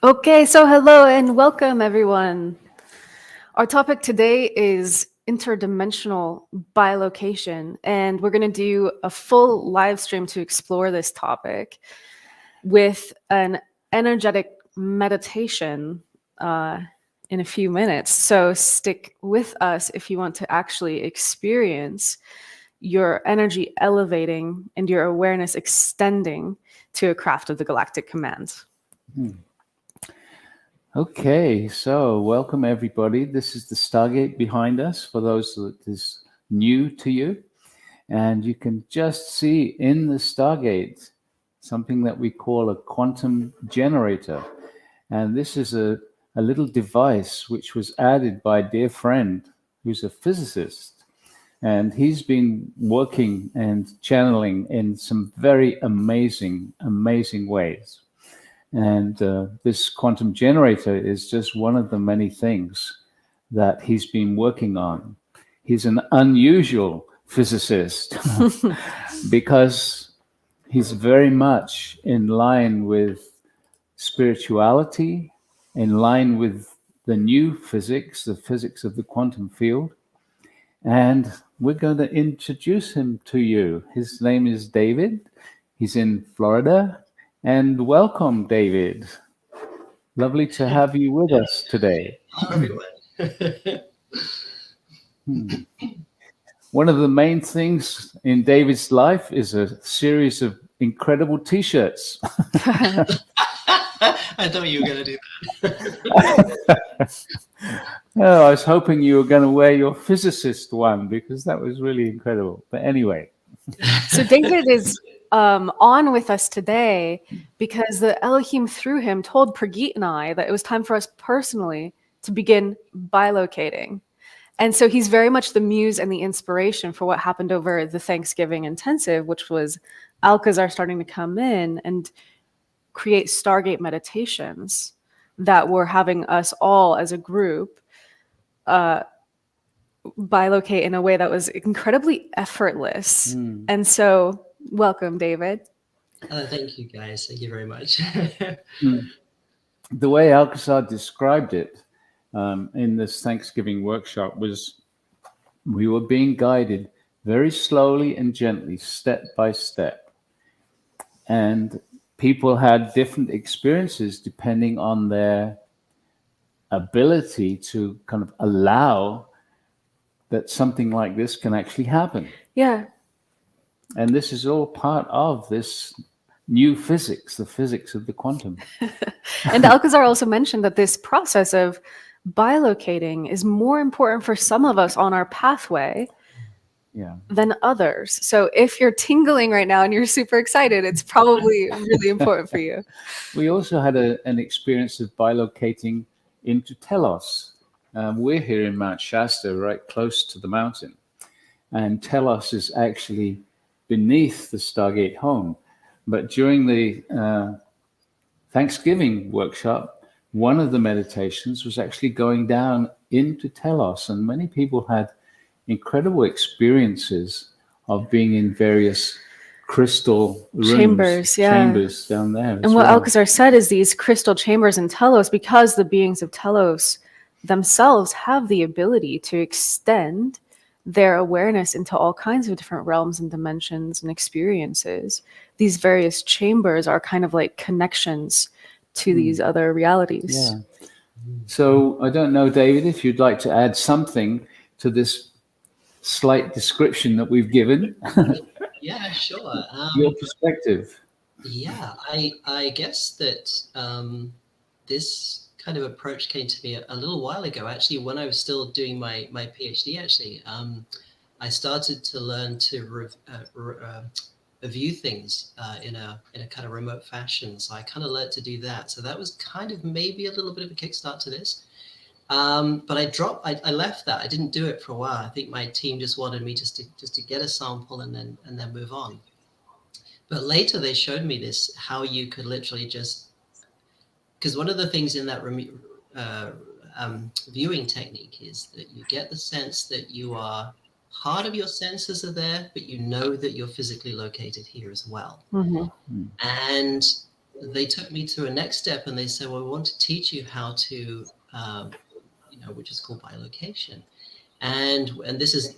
Okay, so hello and welcome everyone. Our topic today is interdimensional bilocation, and we're going to do a full live stream to explore this topic with an energetic meditation in a few minutes. So stick with us if you want to actually experience your energy elevating and your awareness extending to a craft of the Galactic Command. Okay, so welcome everybody. This is the Stargate behind us for those that is new to you. And you can just see in the Stargate something that we call a quantum generator. And this is a little device which was added by a dear friend who's a physicist. And he's been working and channeling in some very amazing ways. And this quantum generator is just one of the many things that he's been working on. He's an unusual physicist because he's very much in line with spirituality, in line with the new physics, the physics of the quantum field. And we're going to introduce him to you. His name is David. He's in Florida. And welcome, David. Lovely to have you with us today. Hello, everyone. One of the main things in David's life is a series of incredible T-shirts. I thought you were going to do that. Oh, I was hoping you were going to wear your physicist one because that was really incredible. But anyway. So David is on with us today because the Elohim through him told Prageet and I that it was time for us personally to begin bilocating. And so he's very much the muse and the inspiration for what happened over the Thanksgiving intensive, which was Alcazar starting to come in and create Stargate meditations that were having us all as a group bilocate in a way that was incredibly effortless. And so welcome, David. Thank you, guys. Thank you very much. The way Alcazar described it in this Thanksgiving workshop was we were being guided very slowly and gently, step by step. And people had different experiences depending on their ability to kind of allow that something like this can actually happen. Yeah. And this is all part of this new physics, the physics of the quantum. And Alcazar also mentioned that this process of bilocating is more important for some of us on our pathway than others. So if you're tingling right now and you're super excited, it's probably really important for you. We also had an experience of bilocating into Telos. We're here in Mount Shasta, right close to the mountain. And Telos is actually beneath the Stargate home. But during the Thanksgiving workshop, one of the meditations was actually going down into Telos. And many people had incredible experiences of being in various crystal rooms, chambers down there. And what Alcazar said is these crystal chambers in Telos, because the beings of Telos themselves have the ability to extend their awareness into all kinds of different realms and dimensions and experiences. These various chambers are kind of like connections to these other realities. Yeah. So I don't know, David, if you'd like to add something to this slight description that we've given. Yeah, sure. Your perspective. Yeah, I guess that this kind of approach came to me a little while ago, actually, when I was still doing my PhD, actually. I started to learn to view things in a kind of remote fashion. So I kind of learned to do that. So that was kind of maybe a little bit of a kickstart to this. But I left that. I didn't do it for a while. I think my team just wanted me just to get a sample and then move on. But later they showed me this, how you could literally just, because one of the things in that viewing technique is that you get the sense that you are, part of your senses are there, but you know that you're physically located here as well. Mm-hmm. And they took me to a next step, and they said, well, we want to teach you how to, which is called bilocation. And this is,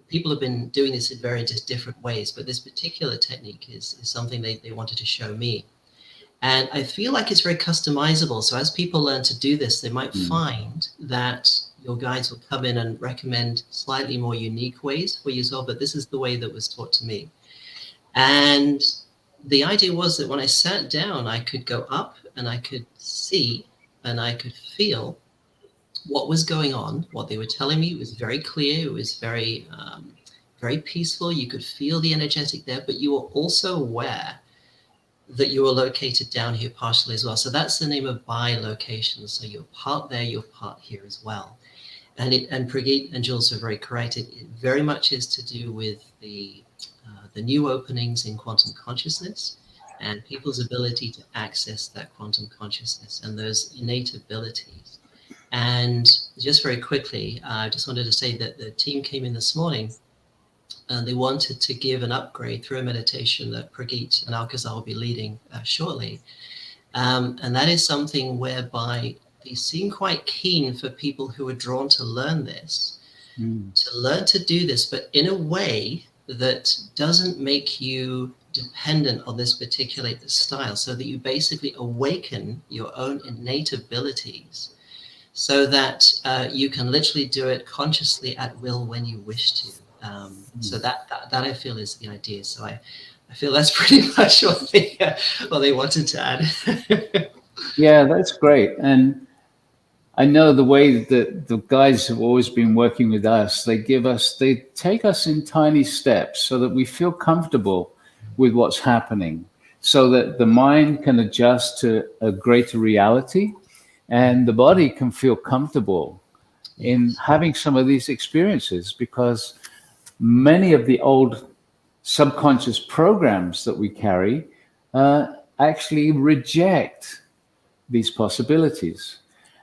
people have been doing this in very different ways, but this particular technique is something they wanted to show me. And I feel like it's very customizable. So as people learn to do this, they might find that your guides will come in and recommend slightly more unique ways for you as well. But this is the way that was taught to me. And the idea was that when I sat down, I could go up and I could see and I could feel what was going on, what they were telling me. It was very clear. It was very, very peaceful. You could feel the energetic there, but you were also aware that you were located down here partially as well. So that's the name of bilocation. So you're part there, you're part here as well. And Brigitte and Jules are very correct. It very much is to do with the new openings in quantum consciousness and people's ability to access that quantum consciousness and those innate abilities. And just very quickly, I just wanted to say that the team came in this morning and they wanted to give an upgrade through a meditation that Brigitte and Alcazar will be leading shortly. And that is something whereby they seem quite keen for people who are drawn to learn this, to learn to do this, but in a way that doesn't make you dependent on this particular style, so that you basically awaken your own innate abilities so that you can literally do it consciously at will when you wish to. So that I feel is the idea. So I feel that's pretty much what they wanted to add. Yeah, that's great. And I know the way that the guys have always been working with us, they take us in tiny steps so that we feel comfortable with what's happening, so that the mind can adjust to a greater reality and the body can feel comfortable in having some of these experiences, because many of the old subconscious programs that we carry actually reject these possibilities.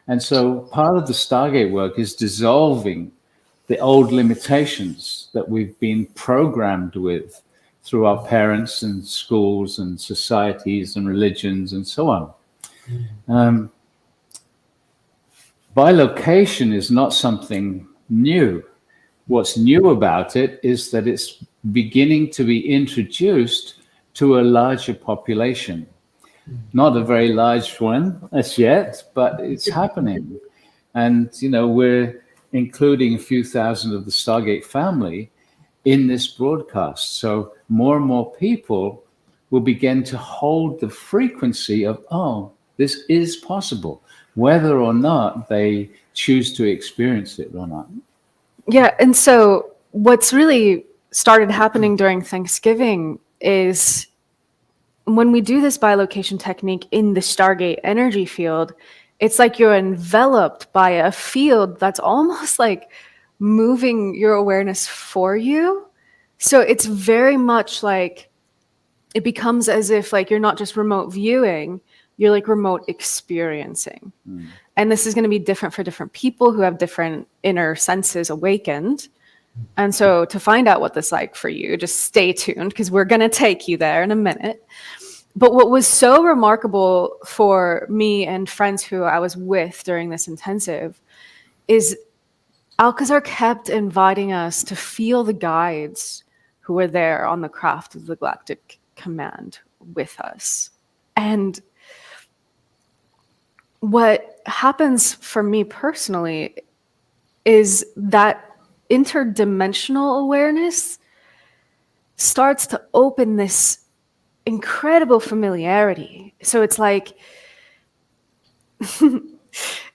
And so part of the Stargate work is dissolving the old limitations that we've been programmed with through our parents and schools and societies and religions and so on. Bilocation is not something new. What's new about it is that it's beginning to be introduced to a larger population. Not a very large one as yet, but it's happening. And, we're including a few thousand of the Stargate family in this broadcast. So more and more people will begin to hold the frequency of, oh, this is possible, whether or not they choose to experience it or not. Yeah, and so what's really started happening during Thanksgiving is when we do this bilocation technique in the Stargate energy field, it's like you're enveloped by a field that's almost like moving your awareness for you. So it's very much like it becomes as if like you're not just remote viewing, you're like remote experiencing. And this is going to be different for different people who have different inner senses awakened. And so to find out what this is like for you, just stay tuned because we're going to take you there in a minute. But what was so remarkable for me and friends who I was with during this intensive is Alcazar kept inviting us to feel the guides who were there on the craft of the Galactic Command with us. And what happens for me personally is that interdimensional awareness starts to open this incredible familiarity. So it's like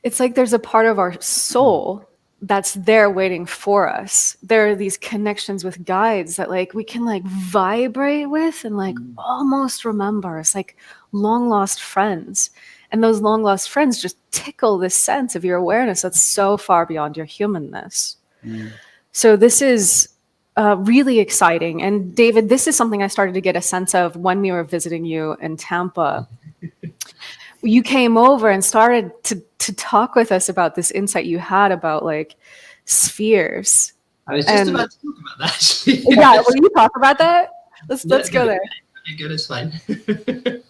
there's a part of our soul that's there waiting for us. There are these connections with guides that like we can like vibrate with and like almost remember. It's like long lost friends. And those long lost friends just tickle this sense of your awareness that's so far beyond your humanness. So this is really exciting. And David, this is something I started to get a sense of when we were visiting you in Tampa. You came over and started to talk with us about this insight you had about like spheres. I was just about to talk about that. Actually. Yeah, will you talk about that? Let's go there. You're good, it's fine.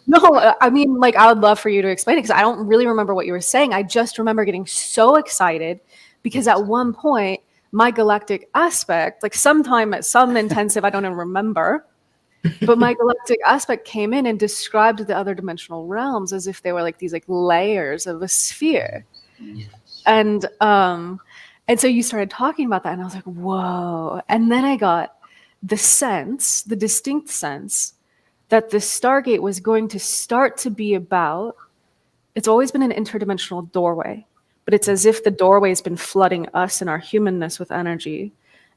No, I mean, like, I would love for you to explain it because I don't really remember what you were saying. I just remember getting so excited because at one point, my galactic aspect, like sometime at some intensive, I don't even remember, but my galactic aspect came in and described the other dimensional realms as if they were like these like layers of a sphere. Yes. And so you started talking about that, and I was like, whoa. And then I got the sense, the distinct sense, that the Stargate was going to start to be about, it's always been an interdimensional doorway, but it's as if the doorway has been flooding us and our humanness with energy.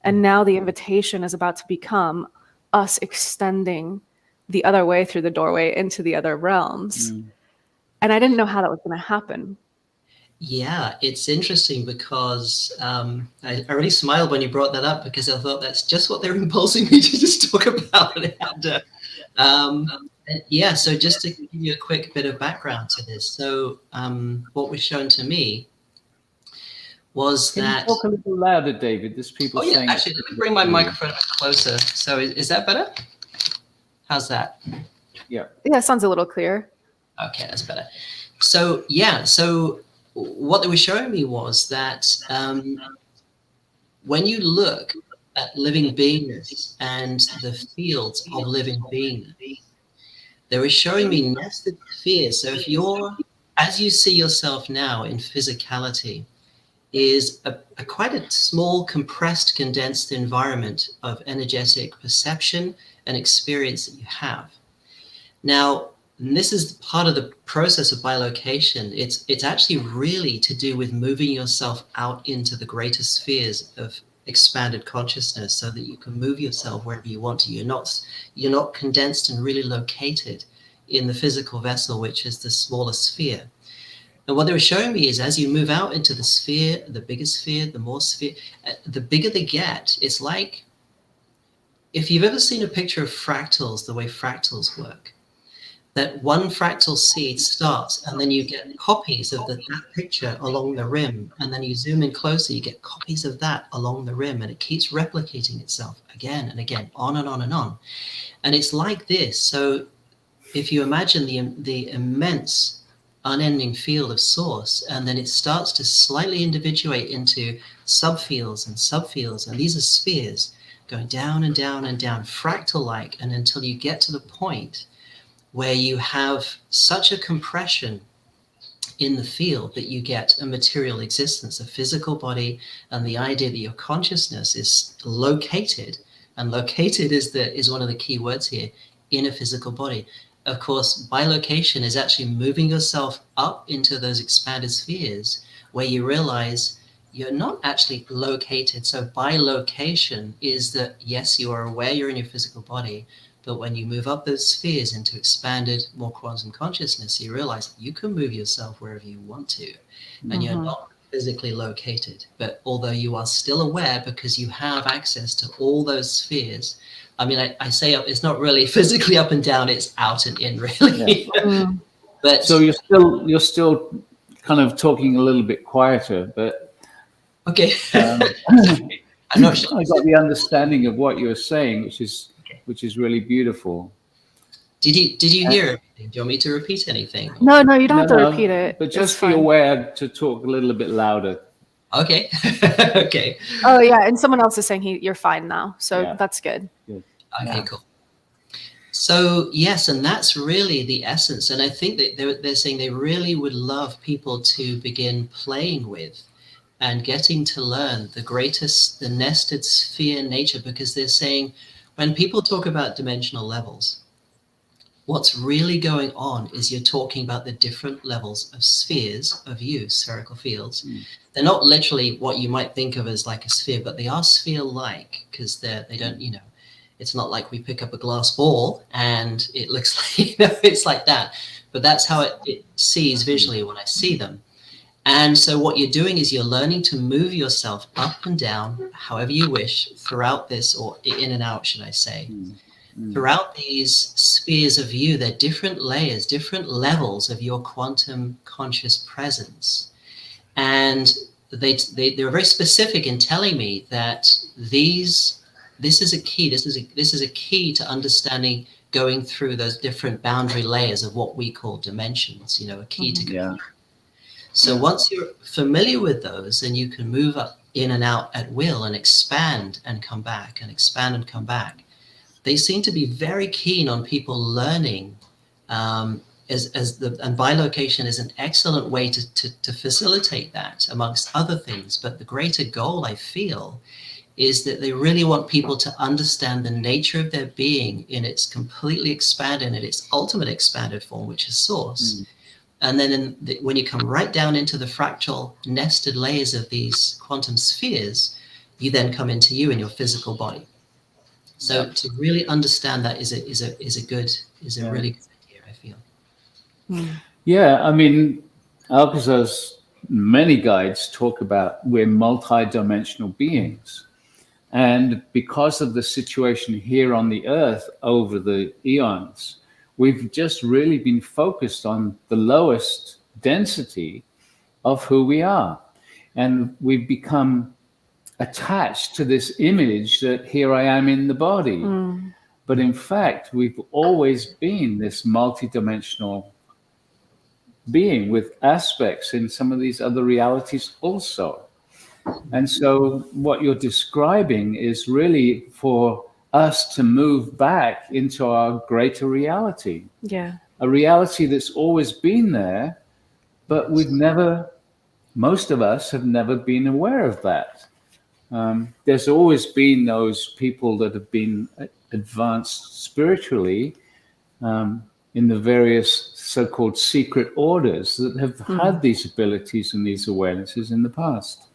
And now the invitation is about to become us extending the other way through the doorway into the other realms. And I didn't know how that was going to happen. Yeah, it's interesting because I really smiled when you brought that up because I thought that's just what they're impulsing me to just talk about. Yeah, so just to give you a quick bit of background to this. So what was shown to me was Can that... you talk a little louder, David? There's people saying... Actually, let me bring my microphone closer. So is that better? How's that? Yeah. Yeah, sounds a little clear. Okay, that's better. So, yeah, so what they were showing me was that when you look at living beingness and the fields of living beingness, they were showing me nested spheres. So if you're, as you see yourself now in physicality, is a quite a small, compressed, condensed environment of energetic perception and experience that you have. Now, and this is part of the process of bilocation. It's actually really to do with moving yourself out into the greater spheres of expanded consciousness so that you can move yourself wherever you want to. You're not condensed and really located in the physical vessel, which is the smaller sphere. And what they were showing me is as you move out into the sphere, the bigger sphere, the more sphere, the bigger they get. It's like if you've ever seen a picture of fractals, the way fractals work, that one fractal seed starts and then you get copies of that picture along the rim, and then you zoom in closer, you get copies of that along the rim, and it keeps replicating itself again and again, on and on and on. And it's like this. So if you imagine the immense unending field of source, and then it starts to slightly individuate into subfields and subfields, and these are spheres going down and down and down, fractal-like, and until you get to the point where you have such a compression in the field that you get a material existence, a physical body, and the idea that your consciousness is located, and located is one of the key words here, in a physical body. Of course, bilocation is actually moving yourself up into those expanded spheres where you realize you're not actually located. So bilocation is that, yes, you are aware you're in your physical body, but when you move up those spheres into expanded, more quantum consciousness, you realize you can move yourself wherever you want to, and you're not physically located. But although you are still aware because you have access to all those spheres, I mean, I say up, it's not really physically up and down, it's out and in, really. Yeah. But so you're still kind of talking a little bit quieter, but okay. I'm not sure. I got the understanding of what you were saying, which is really beautiful. Did you hear everything? Do you want me to repeat anything? No, you don't have to repeat it. But just be aware to talk a little bit louder. Okay. Okay. Oh yeah, and someone else is saying you're fine now, so that's good. Okay, cool. So yes, and that's really the essence. And I think that they're saying they really would love people to begin playing with and getting to learn the nested sphere nature, because they're saying when people talk about dimensional levels, what's really going on is you're talking about the different levels of spheres of you, spherical fields. They're not literally what you might think of as like a sphere, but they are sphere-like because they don't, it's not like we pick up a glass ball and it looks like, it's like that. But that's how it sees visually when I see them. And so what you're doing is you're learning to move yourself up and down, however you wish, throughout this, or in and out, should I say. Throughout these spheres of you, they're different layers, different levels of your quantum conscious presence. And they were very specific in telling me that this is a key. This is a key to understanding going through those different boundary layers of what we call dimensions, you know, a key to go Yeah. through. So once you're familiar with those, then you can move up in and out at will and expand and come back and expand and come back. They seem to be very keen on people learning, and bilocation is an excellent way to facilitate that, amongst other things. But the greater goal, I feel, is that they really want people to understand the nature of their being in its completely expanded, in its ultimate expanded form, which is source. And then when you come right down into the fractal nested layers of these quantum spheres, you then come into you in your physical body. So to really understand that is a really good idea, I feel. Yeah, I mean, Alcazar's many guides talk about we're multi-dimensional beings. And because of the situation here on the Earth over the eons, we've just really been focused on the lowest density of who we are. And we've become attached to this image that here I am in the body. But in fact, we've always been this multidimensional being with aspects in some of these other realities also. And so what you're describing is really for us to move back into our greater reality. Yeah. A reality that's always been there, but most of us have never been aware of that. There's always been those people that have been advanced spiritually in the various so-called secret orders that have had these abilities and these awarenesses in the past.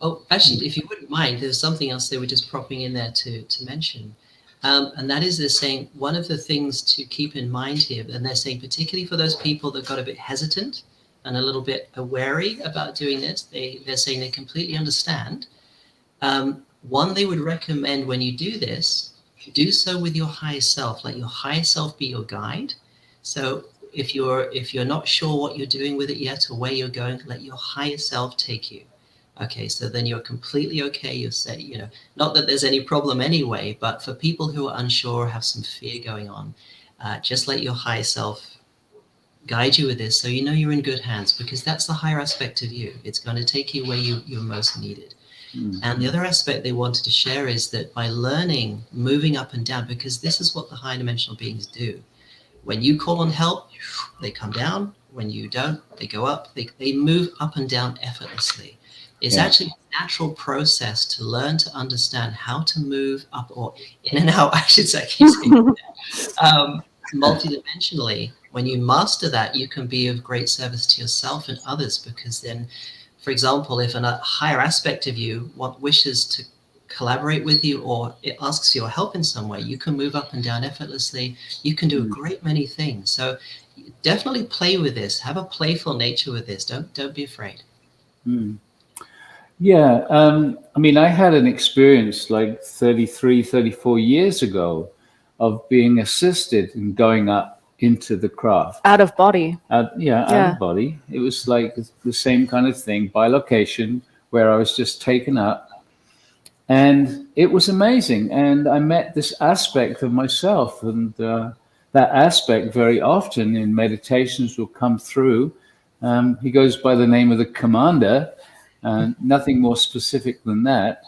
Oh, actually, if you wouldn't mind, there's something else they were just propping in there to mention. And that is, they're saying one of the things to keep in mind here, and they're saying particularly for those people that got a bit hesitant and a little bit wary about doing this, they're saying they completely understand. One, they would recommend when you do this, do so with your higher self. Let your higher self be your guide. So if you're not sure what you're doing with it yet or where you're going, let your higher self take you. Okay, so then you're completely okay. You'll say, you know, not that there's any problem anyway, but for people who are unsure, have some fear going on, just let your higher self guide you with this, so you know you're in good hands, because that's the higher aspect of you. It's going to take you where you're most needed. And the other aspect they wanted to share is that by learning, moving up and down, because this is what the high dimensional beings do. When you call on help, they come down. When you don't, they go up. They move up and down effortlessly. It's actually a natural process to learn to understand how to move up or in and out, I should say, multidimensionally. When you master that, you can be of great service to yourself and others, because then, for example, if a higher aspect of you wishes to collaborate with you or it asks for your help in some way, you can move up and down effortlessly. You can do a great many things. So definitely play with this. Have a playful nature with this. Don't be afraid. Yeah, I mean, I had an experience like 33, 34 years ago of being assisted in going up into the craft. Out of body. Out of body. It was like the same kind of thing, bilocation, where I was just taken up. And it was amazing. And I met this aspect of myself. And that aspect very often in meditations will come through. He goes by the name of the commander. Nothing more specific than that.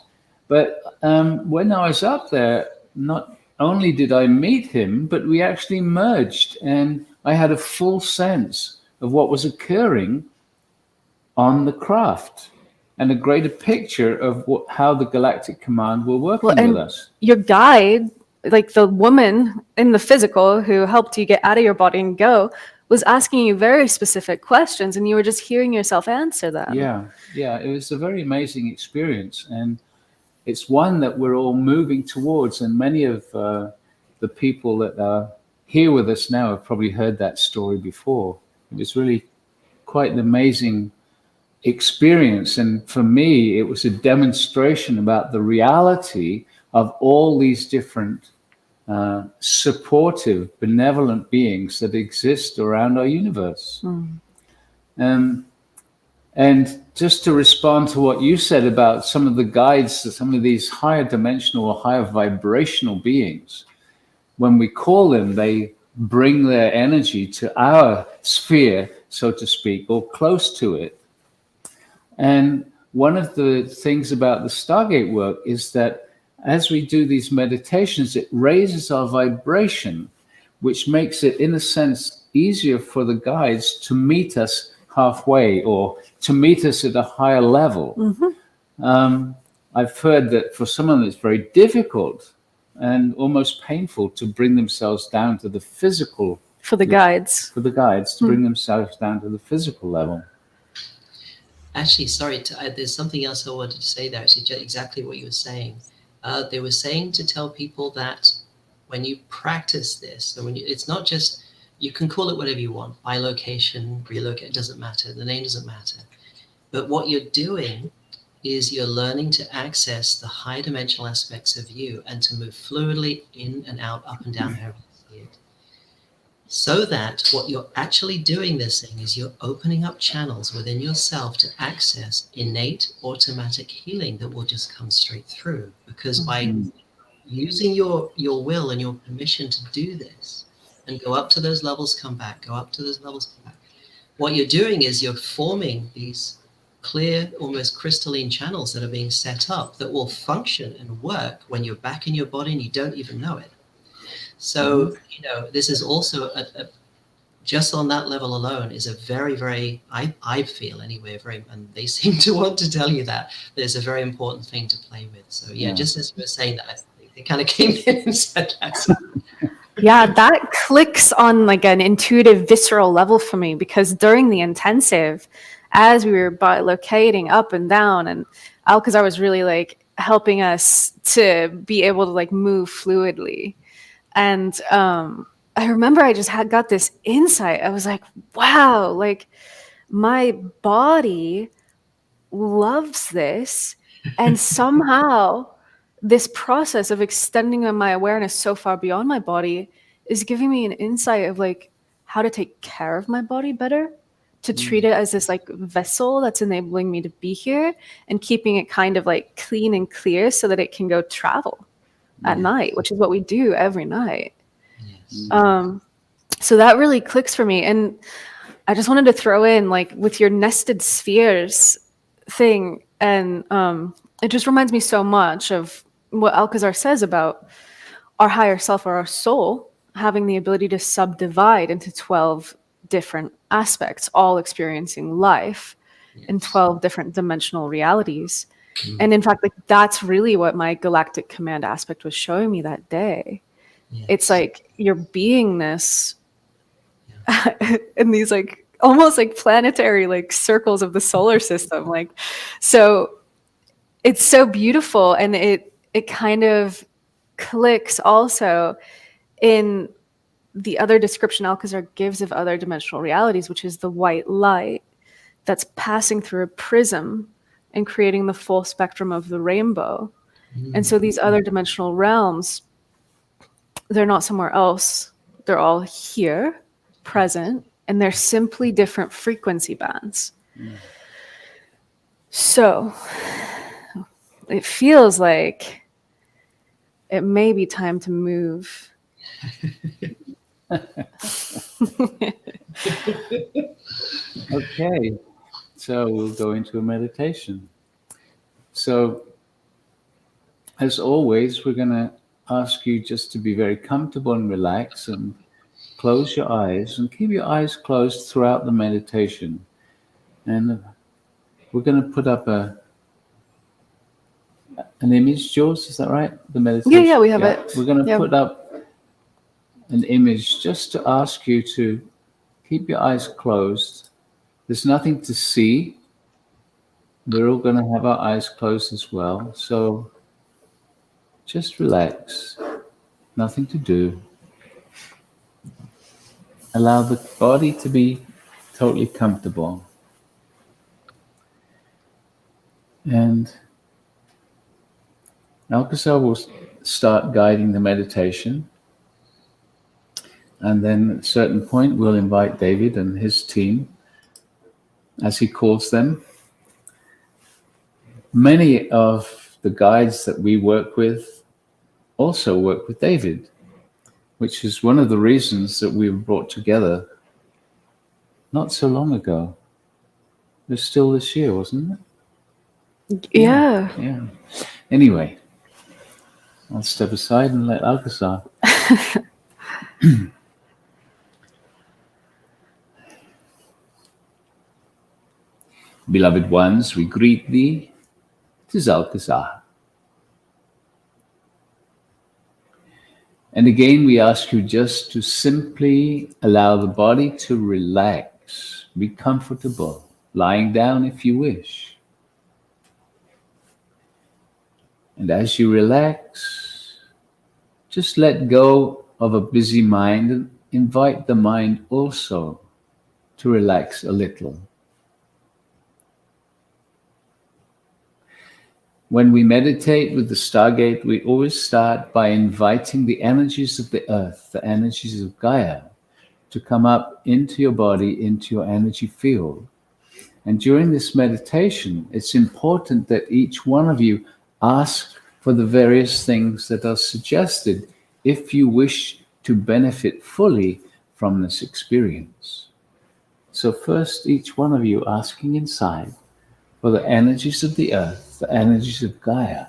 But when I was up there, not only did I meet him, but we actually merged, and I had a full sense of what was occurring on the craft and a greater picture of how the Galactic Command were working with us. Your guide, like the woman in the physical who helped you get out of your body and go, was asking you very specific questions, and you were just hearing yourself answer them. Yeah, it was a very amazing experience, and it's one that we're all moving towards, and many of the people that are here with us now have probably heard that story before. It was really quite an amazing experience, and for me, it was a demonstration about the reality of all these different supportive, benevolent beings that exist around our universe. And just to respond to what you said about some of the guides, some of these higher dimensional or higher vibrational beings, when we call them, they bring their energy to our sphere, so to speak, or close to it. And one of the things about the Stargate work is that as we do these meditations, it raises our vibration, which makes it, in a sense, easier for the guides to meet us halfway or to meet us at a higher level. I've heard that for someone it's very difficult and almost painful to bring themselves down to the physical. For the guides. For the guides to bring themselves down to the physical level. Actually, sorry, there's something else I wanted to say there, actually, exactly what you were saying. They were saying to tell people that when you practice this, and it's not just, you can call it whatever you want, bilocation, relocate, it doesn't matter, the name doesn't matter. But what you're doing is you're learning to access the high dimensional aspects of you and to move fluidly in and out, up and down, however you see it. So that what you're actually doing this thing is you're opening up channels within yourself to access innate automatic healing that will just come straight through. Because by using your will and your permission to do this and go up to those levels, come back, go up to those levels, come back, what you're doing is you're forming these clear, almost crystalline channels that are being set up that will function and work when you're back in your body and you don't even know it. So, this is also just on that level alone is a very, very, I feel anyway, and they seem to want to tell you that there's a very important thing to play with. So just as you were saying that, they kind of came in and said that. Yeah, that clicks on like an intuitive, visceral level for me, because during the intensive, as we were bilocating up and down, and Alcazar was really like helping us to be able to like move fluidly. And I remember I just got this insight. I was like, wow, like my body loves this. And somehow this process of extending my awareness so far beyond my body is giving me an insight of like how to take care of my body better, to treat it as this like vessel that's enabling me to be here and keeping it kind of like clean and clear so that it can go travel at night, which is what we do every night. So that really clicks for me. And I just wanted to throw in like with your nested spheres thing, and it just reminds me so much of what Alcazar says about our higher self or our soul having the ability to subdivide into 12 different aspects, all experiencing life in 12 different dimensional realities. And in fact, like that's really what my Galactic Command aspect was showing me that day. It's like your beingness in these like almost like planetary like circles of the solar system. Like, so it's so beautiful, and it kind of clicks also in the other description Alcazar gives of other dimensional realities, which is the white light that's passing through a prism and creating the full spectrum of the rainbow. And so these other dimensional realms, they're not somewhere else. They're all here, present, and they're simply different frequency bands. So it feels like it may be time to move. Okay, so we'll go into a meditation. So, as always, we're going to ask you just to be very comfortable and relaxed, and close your eyes and keep your eyes closed throughout the meditation. And we're going to put up an image. Jules, is that right? The meditation. Yeah, we have it. We're going to put up an image just to ask you to keep your eyes closed. There's nothing to see. We're all going to have our eyes closed as well. So just relax. Nothing to do. Allow the body to be totally comfortable. And Alcazar will start guiding the meditation. And then at a certain point, we'll invite David and his team, as he calls them. Many of the guides that we work with also work with David. which is one of the reasons that we were brought together not so long ago. It was still this year, wasn't it? Yeah. Yeah. Anyway, I'll step aside and let Alcazar. Beloved ones, we greet thee. It is Alcazar. And again, we ask you just to simply allow the body to relax, be comfortable, lying down if you wish. And as you relax, just let go of a busy mind and invite the mind also to relax a little. When we meditate with the Stargate, we always start by inviting the energies of the earth, the energies of Gaia, to come up into your body, into your energy field. And during this meditation, it's important that each one of you ask for the various things that are suggested if you wish to benefit fully from this experience. So first, each one of you asking inside for the energies of the earth, the energies of Gaia,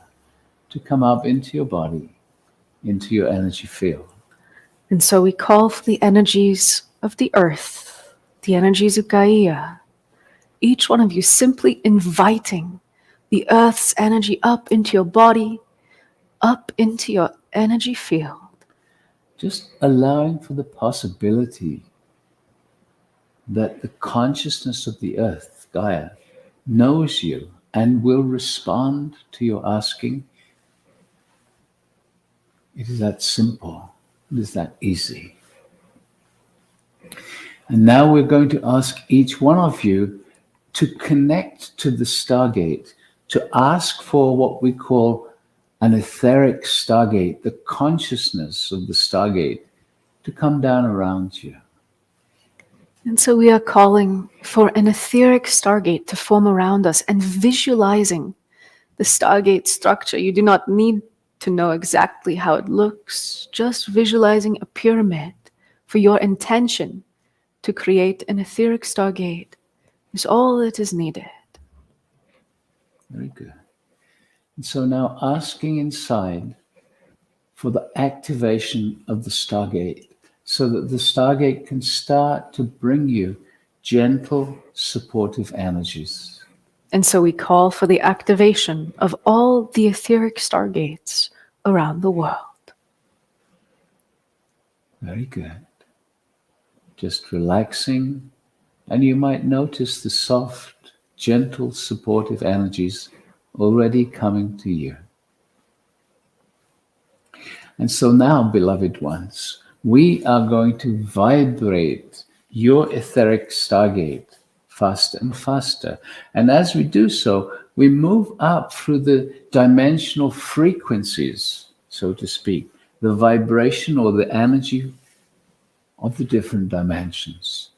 to come up into your body, into your energy field. And so we call for the energies of the earth, the energies of Gaia. Each one of you simply inviting the earth's energy up into your body, up into your energy field. Just allowing for the possibility that the consciousness of the earth, Gaia, knows you and will respond to your asking. It is that simple. It is that easy. And now we're going to ask each one of you to connect to the Stargate, to ask for what we call an etheric Stargate, the consciousness of the Stargate, to come down around you. And so we are calling for an etheric Stargate to form around us and visualizing the Stargate structure. You do not need to know exactly how it looks, just visualizing a pyramid for your intention to create an etheric Stargate is all that is needed. Very good. And so now asking inside for the activation of the Stargate so that the Stargate can start to bring you gentle, supportive energies. And so we call for the activation of all the etheric Stargates around the world. Very good. Just relaxing, and you might notice the soft, gentle, supportive energies already coming to you. And so now, beloved ones, we are going to vibrate your etheric Stargate faster and faster. And as we do so, we move up through the dimensional frequencies, so to speak, the vibration or the energy of the different dimensions.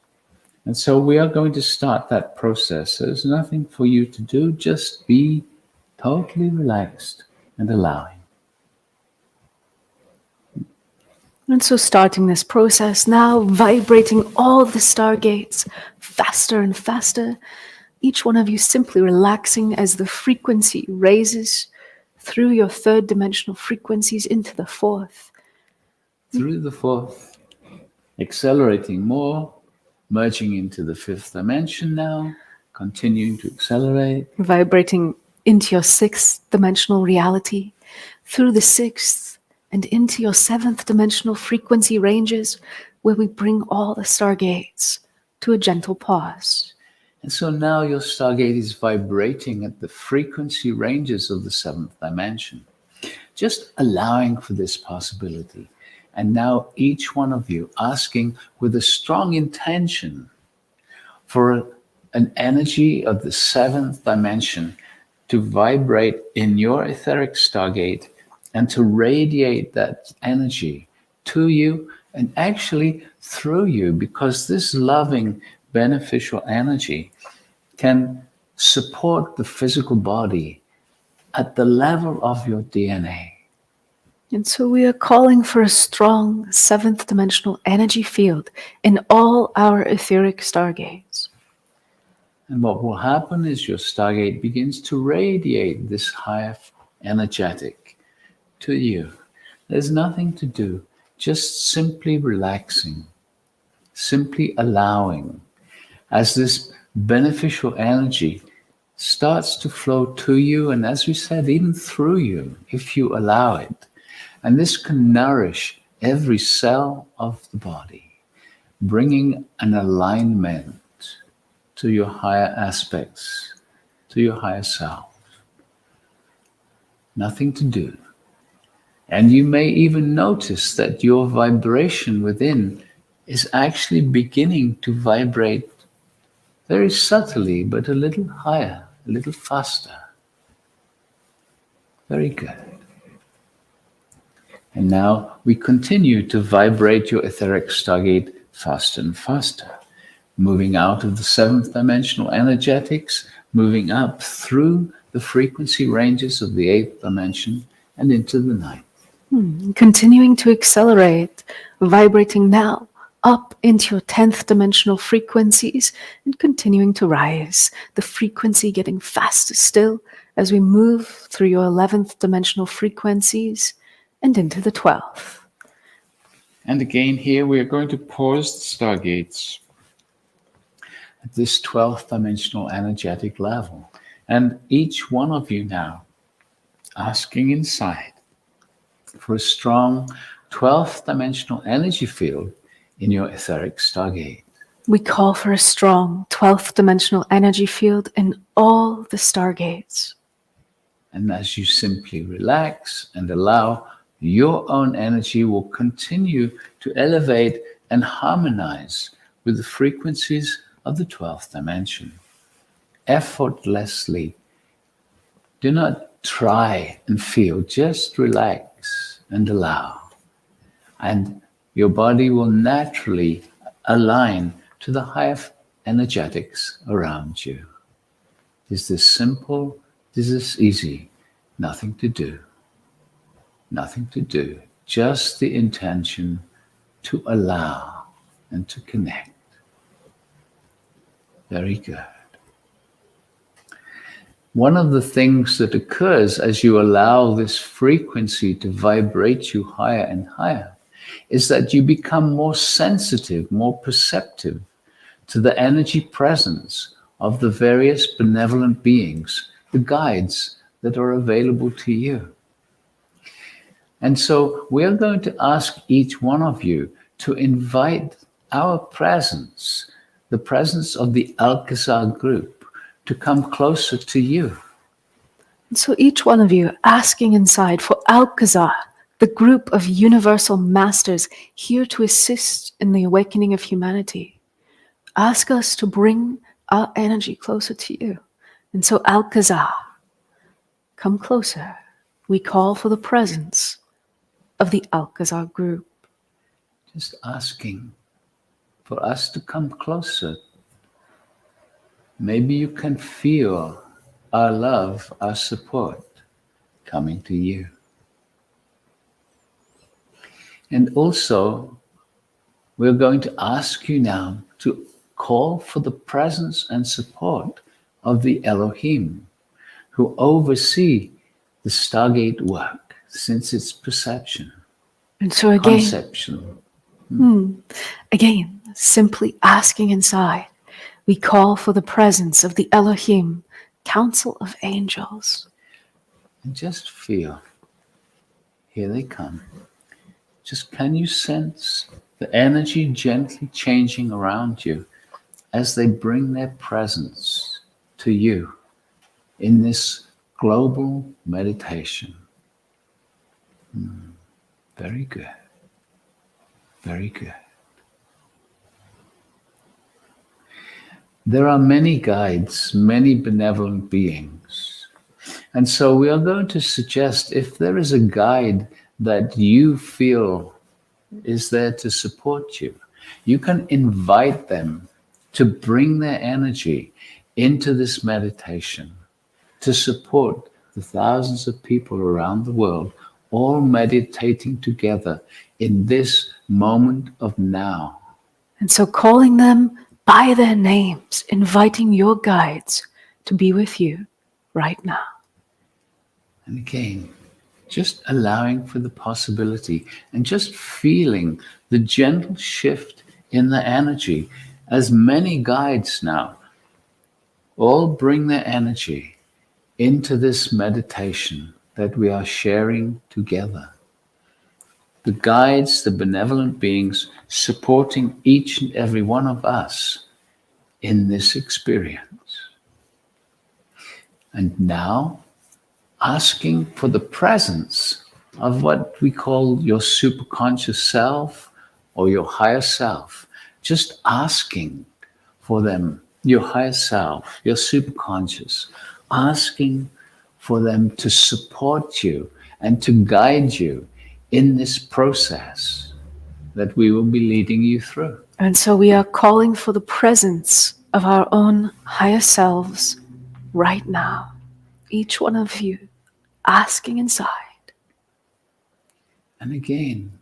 And so we are going to start that process. There's nothing for you to do, just be totally relaxed and allowing. And so starting this process now, vibrating all the Stargates faster and faster, each one of you simply relaxing as the frequency raises through your third dimensional frequencies into the fourth. Through the fourth, accelerating more, merging into the fifth dimension now, continuing to accelerate. Vibrating into your sixth dimensional reality, through the sixth, and into your seventh dimensional frequency ranges, where we bring all the Stargates to a gentle pause. And so now your Stargate is vibrating at the frequency ranges of the seventh dimension, just allowing for this possibility. And now each one of you asking with a strong intention for an energy of the seventh dimension to vibrate in your etheric Stargate and to radiate that energy to you and actually through you, because this loving, beneficial energy can support the physical body at the level of your DNA. And so we are calling for a strong seventh dimensional energy field in all our etheric stargates. And what will happen is your Stargate begins to radiate this higher energetic to you. There's nothing to do, just simply relaxing, simply allowing. As this beneficial energy starts to flow to you, and as we said, even through you, if you allow it. And this can nourish every cell of the body, bringing an alignment to your higher aspects, to your higher self. Nothing to do. And you may even notice that your vibration within is actually beginning to vibrate very subtly, but a little higher, a little faster. Very good. And now we continue to vibrate your etheric Stargate faster and faster, moving out of the seventh dimensional energetics, moving up through the frequency ranges of the eighth dimension and into the ninth. Continuing to accelerate, vibrating now up into your 10th dimensional frequencies and continuing to rise, the frequency getting faster still as we move through your 11th dimensional frequencies and into the 12th. And again here we are going to pause the Stargates at this 12th dimensional energetic level. And each one of you now asking inside for a strong 12th dimensional energy field in your etheric Stargate. We call for a strong 12th dimensional energy field in all the Stargates. And as you simply relax and allow, your own energy will continue to elevate and harmonize with the frequencies of the 12th dimension. Effortlessly. Do not try and feel, just relax and allow. And your body will naturally align to the higher energetics around you. Is this simple? Is this easy? Nothing to do. Nothing to do. Just the intention to allow and to connect. Very good. One of the things that occurs as you allow this frequency to vibrate you higher and higher is that you become more sensitive, more perceptive to the energy presence of the various benevolent beings, the guides that are available to you. And so we are going to ask each one of you to invite our presence, the presence of the Alcazar group, to come closer to you. So each one of you asking inside for Alcazar, the group of universal masters here to assist in the awakening of humanity. Ask us to bring our energy closer to you. And so Alcazar, come closer. We call for the presence of the Alcazar group. Just asking for us to come closer. Maybe you can feel our love, our support coming to you. And also, we're going to ask you now to call for the presence and support of the Elohim, who oversee the Stargate work since its perception. And so again, Conception. Again, simply asking inside, we call for the presence of the Elohim, Council of Angels. And just feel, here they come. Just can you sense the energy gently changing around you as they bring their presence to you in this global meditation? Very good. Very good. There are many guides, many benevolent beings. And so we are going to suggest if there is a guide that you feel is there to support you, you can invite them to bring their energy into this meditation to support the thousands of people around the world all meditating together in this moment of now. And so calling them by their names, inviting your guides to be with you right now. And again, just allowing for the possibility and just feeling the gentle shift in the energy as many guides now all bring their energy into this meditation that we are sharing together. The guides, the benevolent beings supporting each and every one of us in this experience. And now, asking for the presence of what we call your superconscious self or your higher self. Just asking for them, your higher self, your superconscious, asking for them to support you and to guide you in this process that we will be leading you through. And so we are calling for the presence of our own higher selves right now. Each one of you asking inside. And again,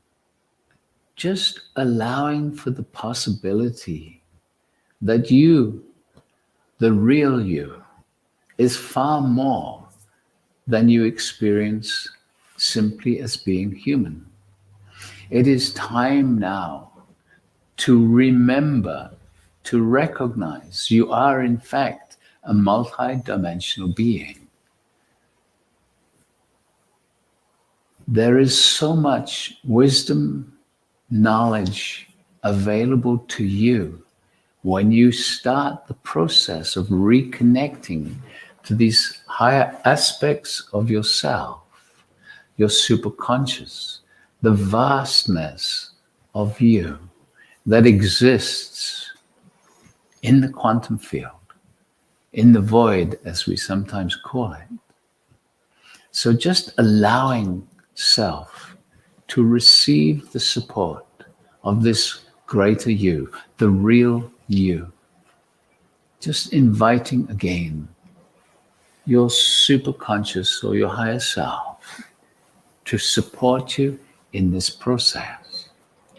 just allowing for the possibility that you, the real you, is far more than you experience simply as being human. It is time now to remember, to recognize you are in fact a multi-dimensional being. There is so much wisdom, knowledge available to you when you start the process of reconnecting to these higher aspects of yourself, your superconscious, the vastness of you that exists in the quantum field, in the void, as we sometimes call it. So just allowing self to receive the support of this greater you, the real you. Just inviting again your superconscious or your higher self to support you in this process.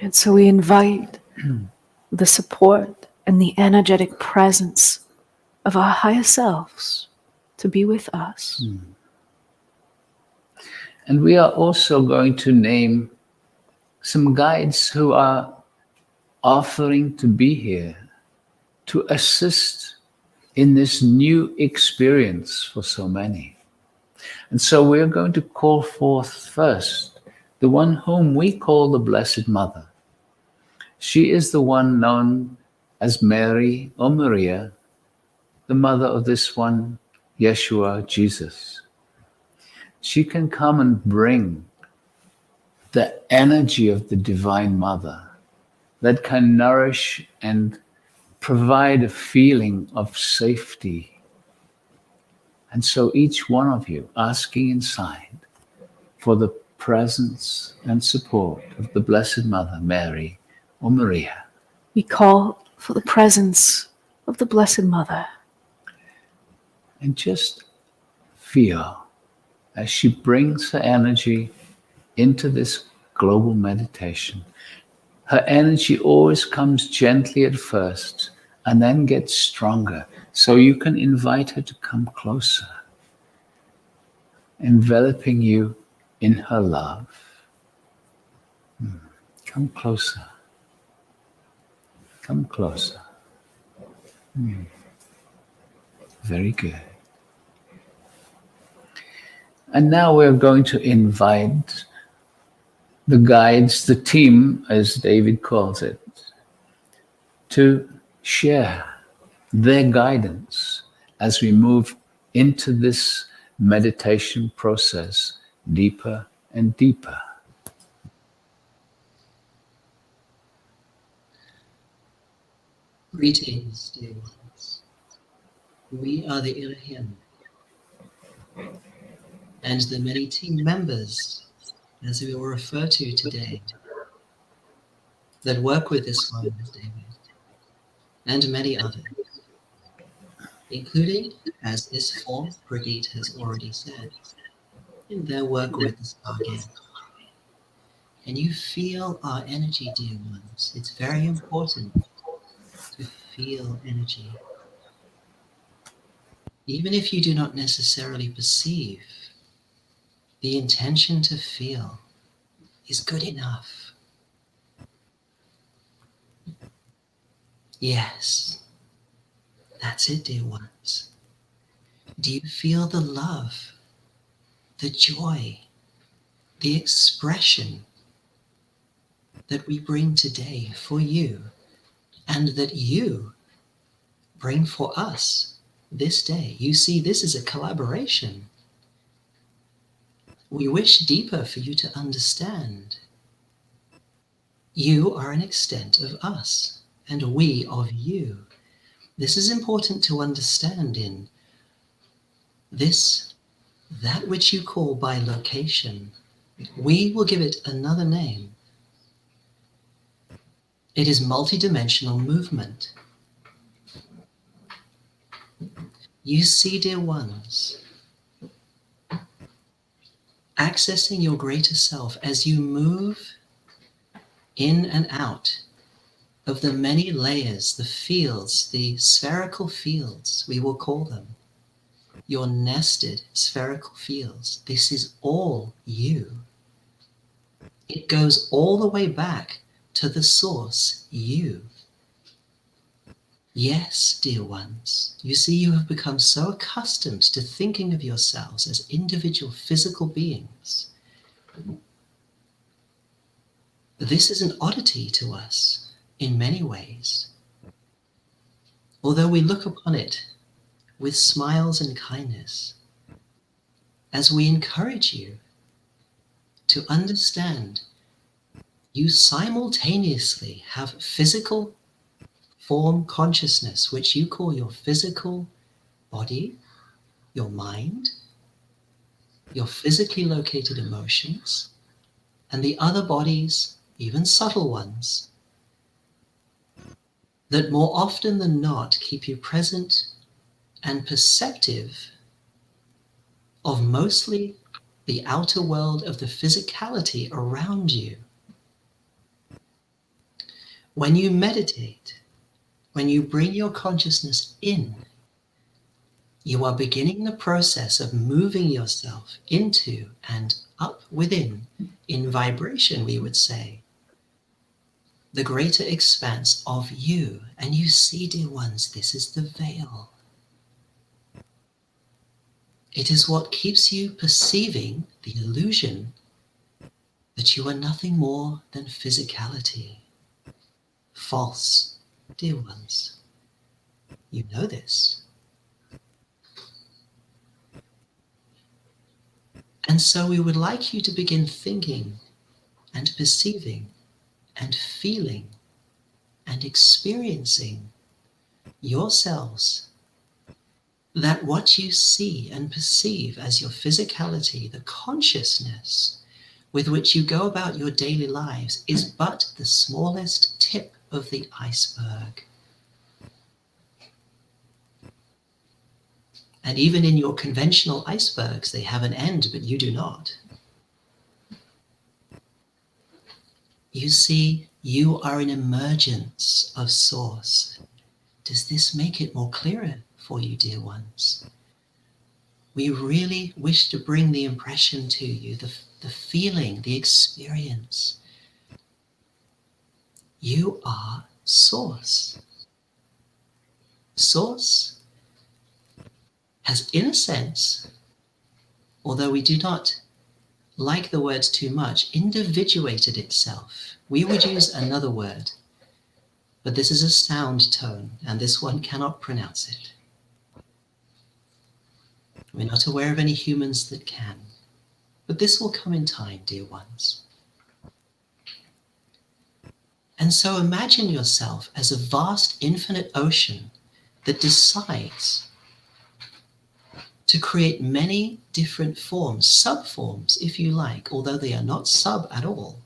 And so we invite the support and the energetic presence of our higher selves to be with us. And we are also going to name some guides who are offering to be here to assist in this new experience for so many. And so we're going to call forth first the one whom we call the Blessed Mother. She is the one known as Mary or Maria, the mother of this one, Yeshua, Jesus. She can come and bring the energy of the Divine Mother that can nourish and provide a feeling of safety. And so each one of you asking inside for the presence and support of the Blessed Mother, Mary or Maria. We call for the presence of the Blessed Mother. And just feel as she brings her energy into this global meditation. Her energy always comes gently at first and then gets stronger. So you can invite her to come closer, enveloping you in her love. Come closer. Come closer. Very good. And now we're going to invite the guides, the team, as David calls it, to share their guidance as we move into this meditation process deeper and deeper. Greetings, dear ones. We are the Elohim and the many team members, as we will refer to today, that work with this one, David, and many others, including, as this fourth Brigade has already said, in their work with the Stargate. And you feel our energy, dear ones. It's very important to feel energy. Even if you do not necessarily perceive, the intention to feel is good enough. Yes, that's it, dear ones. Do you feel the love, the joy, the expression that we bring today for you, and that you bring for us this day? You see, this is a collaboration. We wish deeper for you to understand. You are an extent of us, and we of you. This is important to understand in this, that which you call bilocation. We will give it another name. It is multi-dimensional movement. You see, dear ones, accessing your greater self as you move in and out of the many layers, the fields, the spherical fields, we will call them, your nested spherical fields. This is all you. It goes all the way back to the source, you. Yes, dear ones, you see, you have become so accustomed to thinking of yourselves as individual physical beings. This is an oddity to us in many ways. Although we look upon it with smiles and kindness, as we encourage you to understand you simultaneously have physical form consciousness, which you call your physical body, your mind, your physically located emotions, and the other bodies, even subtle ones, that more often than not keep you present and perceptive of mostly the outer world of the physicality around you. When you meditate, when you bring your consciousness in, you are beginning the process of moving yourself into and up within, in vibration, we would say, the greater expanse of you. And you see, dear ones, this is the veil. It is what keeps you perceiving the illusion that you are nothing more than physicality. False, dear ones. You know this. And so we would like you to begin thinking and perceiving and feeling and experiencing yourselves, that what you see and perceive as your physicality, the consciousness with which you go about your daily lives, is but the smallest tip of the iceberg. And even in your conventional icebergs, they have an end, but you do not. You see, you are an emergence of source. Does this make it more clearer for you, dear ones? We really wish to bring the impression to you, the feeling, the experience. You are source. Source has, in a sense, although we do not like the words too much, individuated itself. We would use another word, but this is a sound tone, and this one cannot pronounce it. We're not aware of any humans that can, but this will come in time, dear ones. And so imagine yourself as a vast, infinite ocean that decides to create many different forms, subforms, if you like, although they are not sub at all.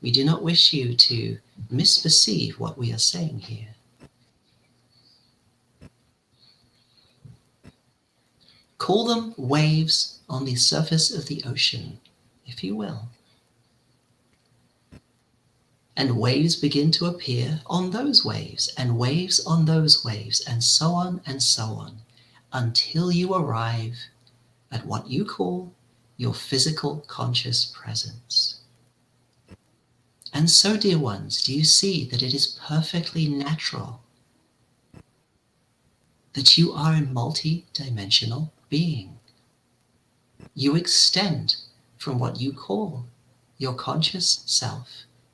We do not wish you to misperceive what we are saying here. Call them waves on the surface of the ocean, if you will. And waves begin to appear on those waves, and waves on those waves, and so on, until you arrive at what you call your physical conscious presence. And so, dear ones, do you see that it is perfectly natural that you are a multi-dimensional being? You extend from what you call your conscious self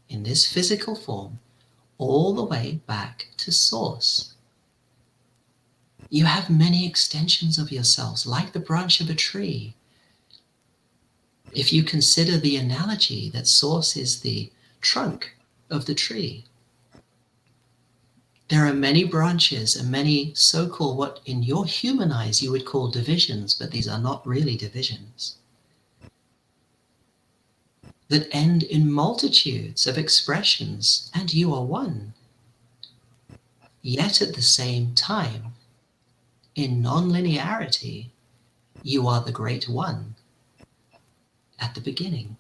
in this physical form all the way back to source. You have many extensions of yourselves, like the branch of a tree. If you consider the analogy that source is the trunk of the tree, there are many branches and many so-called, what in your human eyes you would call divisions, but these are not really divisions, that end in multitudes of expressions, and you are one. Yet at the same time, in non-linearity, you are the great one at the beginning.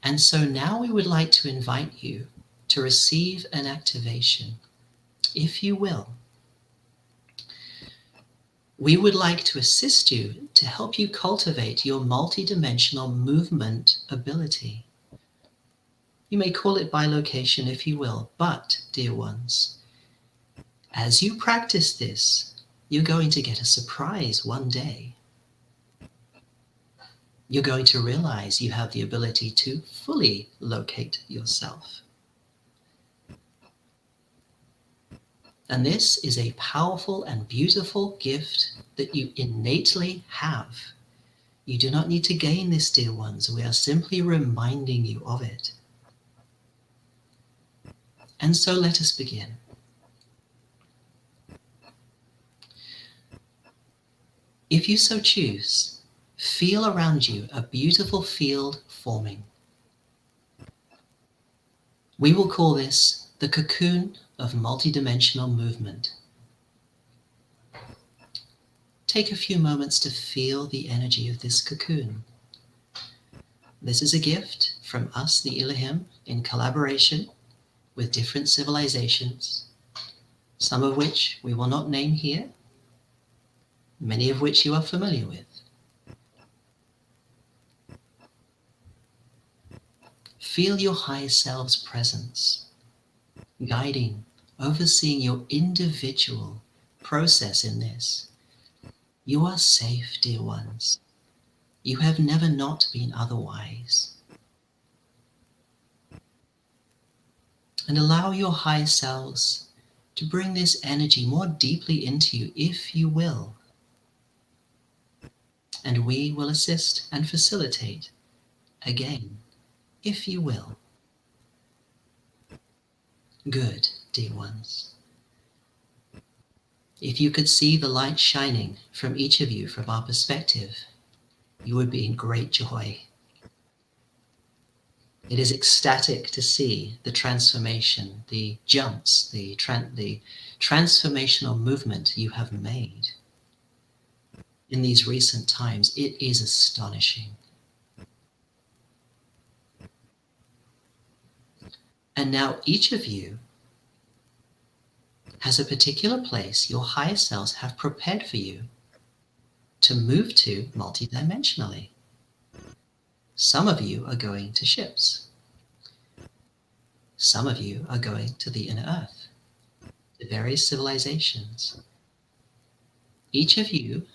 And so now we would like to invite you to receive an activation, if you will. We would like to assist you to help you cultivate your multidimensional movement ability. You may call it bilocation if you will, but, dear ones, as you practice this, you're going to get a surprise one day. You're going to realize you have the ability to fully locate yourself. And this is a powerful and beautiful gift that you innately have. You do not need to gain this, dear ones. We are simply reminding you of it. And so let us begin. If you so choose, feel around you a beautiful field forming. We will call this the cocoon of multidimensional movement. Take a few moments to feel the energy of this cocoon. This is a gift from us, the Elohim, in collaboration with different civilizations, some of which we will not name here, many of which you are familiar with. Feel your high self's presence, guiding, overseeing your individual process in this. You are safe, dear ones. You have never not been otherwise. And allow your high selves to bring this energy more deeply into you, if you will. And we will assist and facilitate again, if you will. Good, dear ones. If you could see the light shining from each of you from our perspective, you would be in great joy. It is ecstatic to see the transformation, the jumps, the transformational movement you have made in these recent times. It is astonishing. And now each of you has a particular place your higher selves have prepared for you to move to multidimensionally. Some of you are going to ships. Some of you are going to the inner earth, to various civilizations. Each of you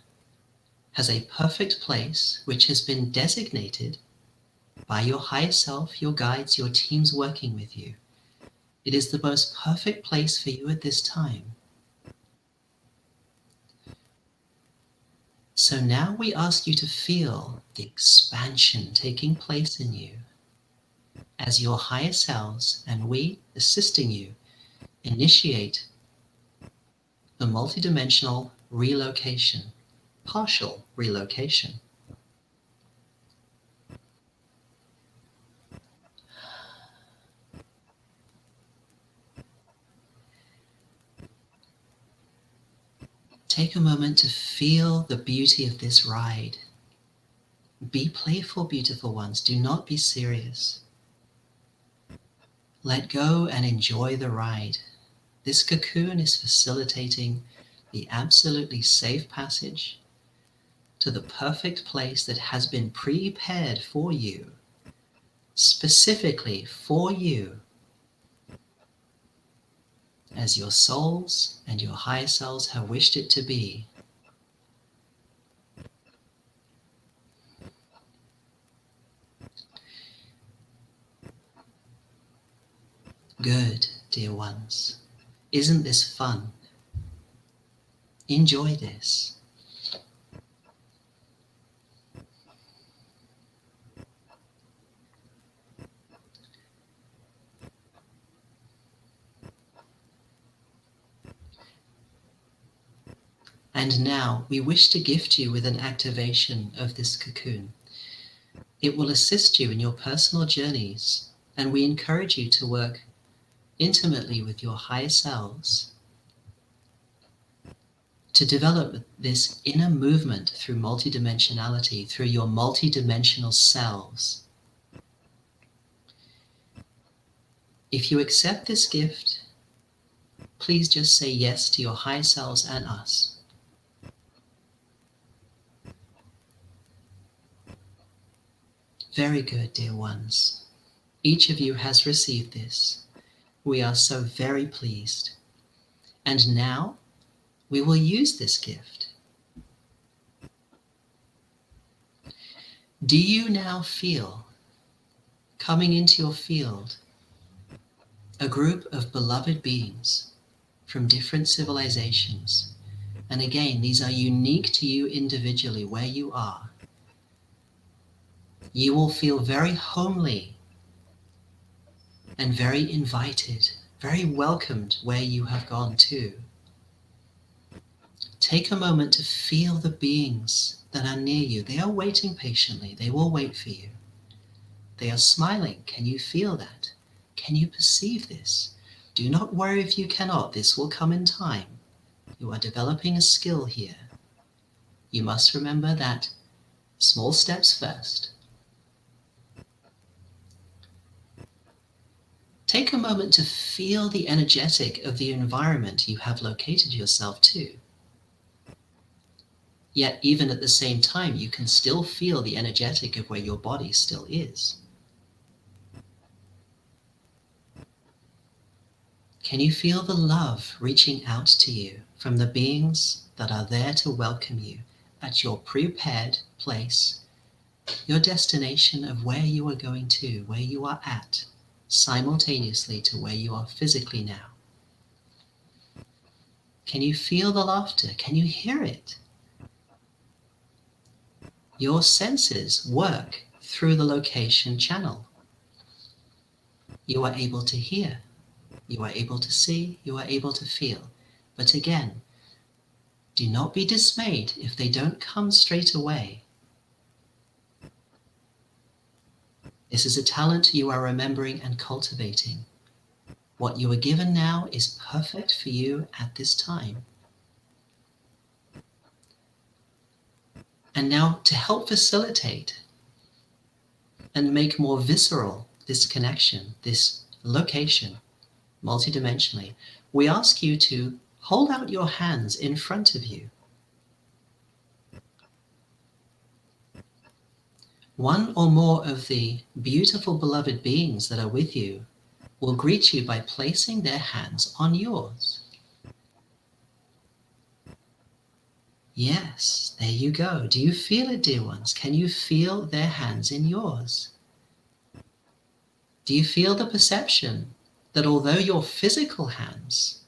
has a perfect place which has been designated by your higher self, your guides, your teams working with you. It is the most perfect place for you at this time. So now we ask you to feel the expansion taking place in you as your higher selves and we assisting you initiate the multidimensional relocation, partial relocation. Take a moment to feel the beauty of this ride. Be playful, beautiful ones. Do not be serious. Let go and enjoy the ride. This cocoon is facilitating the absolutely safe passage to the perfect place that has been prepared for you, specifically for you, as your souls and your higher selves have wished it to be. Good, dear ones. Isn't this fun? Enjoy this. And now we wish to gift you with an activation of this cocoon. It will assist you in your personal journeys, and we encourage you to work intimately with your higher selves to develop this inner movement through multi-dimensionality, through your multi-dimensional selves. If you accept this gift, please just say yes to your higher selves and us. Very good, dear ones. Each of you has received this. We are so very pleased. And now we will use this gift. Do you now feel, coming into your field, a group of beloved beings from different civilizations? And again, these are unique to you individually where you are. You will feel very homely and very invited, very welcomed where you have gone to. Take a moment to feel the beings that are near you. They are waiting patiently. They will wait for you. They are smiling. Can you feel that? Can you perceive this? Do not worry if you cannot. This will come in time. You are developing a skill here. You must remember that small steps first. Take a moment to feel the energetic of the environment you have located yourself to. Yet even at the same time, you can still feel the energetic of where your body still is. Can you feel the love reaching out to you from the beings that are there to welcome you at your prepared place, your destination of where you are going to, where you are at, simultaneously to where you are physically now? Can you feel the laughter? Can you hear it? Your senses work through the location channel. You are able to hear, you are able to see, you are able to feel. But again, do not be dismayed if they don't come straight away. This is a talent you are remembering and cultivating. What you are given now is perfect for you at this time. And now, to help facilitate and make more visceral this connection, this location, multidimensionally, we ask you to hold out your hands in front of you. One or more of the beautiful beloved beings that are with you will greet you by placing their hands on yours. Yes, there you go. Do you feel it, dear ones? Can you feel their hands in yours? Do you feel the perception that although your physical hands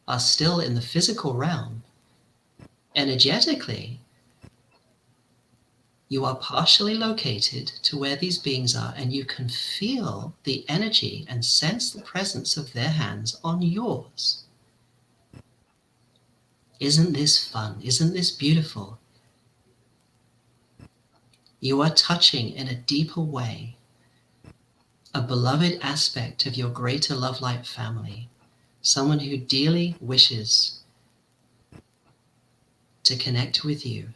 are still in the physical realm, energetically, you are partially located to where these beings are, and you can feel the energy and sense the presence of their hands on yours? Isn't this fun? Isn't this beautiful? You are touching in a deeper way a beloved aspect of your greater love light family, someone who dearly wishes to connect with you,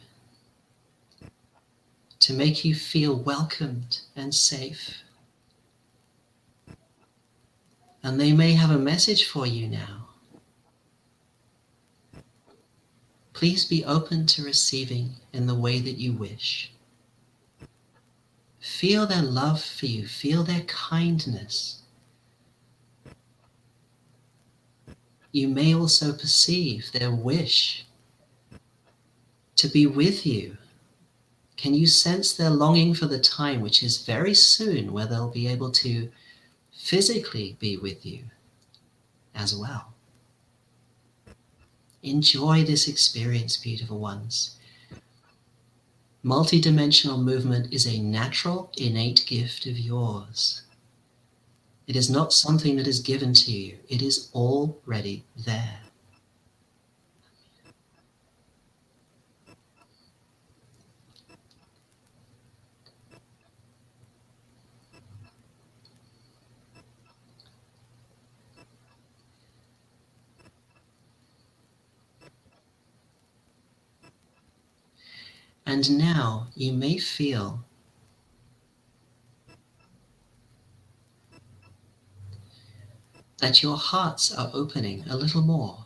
to make you feel welcomed and safe. And they may have a message for you now. Please be open to receiving in the way that you wish. Feel their love for you, feel their kindness. You may also perceive their wish to be with you. Can you sense their longing for the time which is very soon, where they'll be able to physically be with you as well? Enjoy this experience, beautiful ones. Multidimensional movement is a natural, innate gift of yours. It is not something that is given to you. It is already there. And now you may feel that your hearts are opening a little more.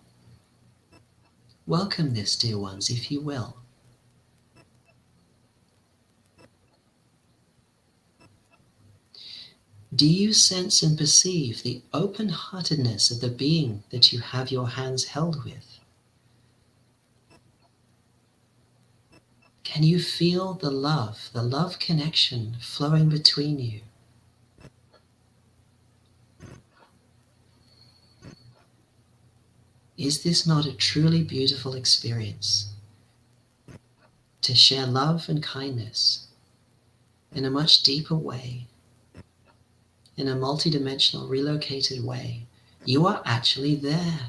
Welcome this, dear ones, if you will. Do you sense and perceive the open-heartedness of the being that you have your hands held with? Can you feel the love connection flowing between you? Is this not a truly beautiful experience? To share love and kindness in a much deeper way, in a multidimensional, relocated way. You are actually there,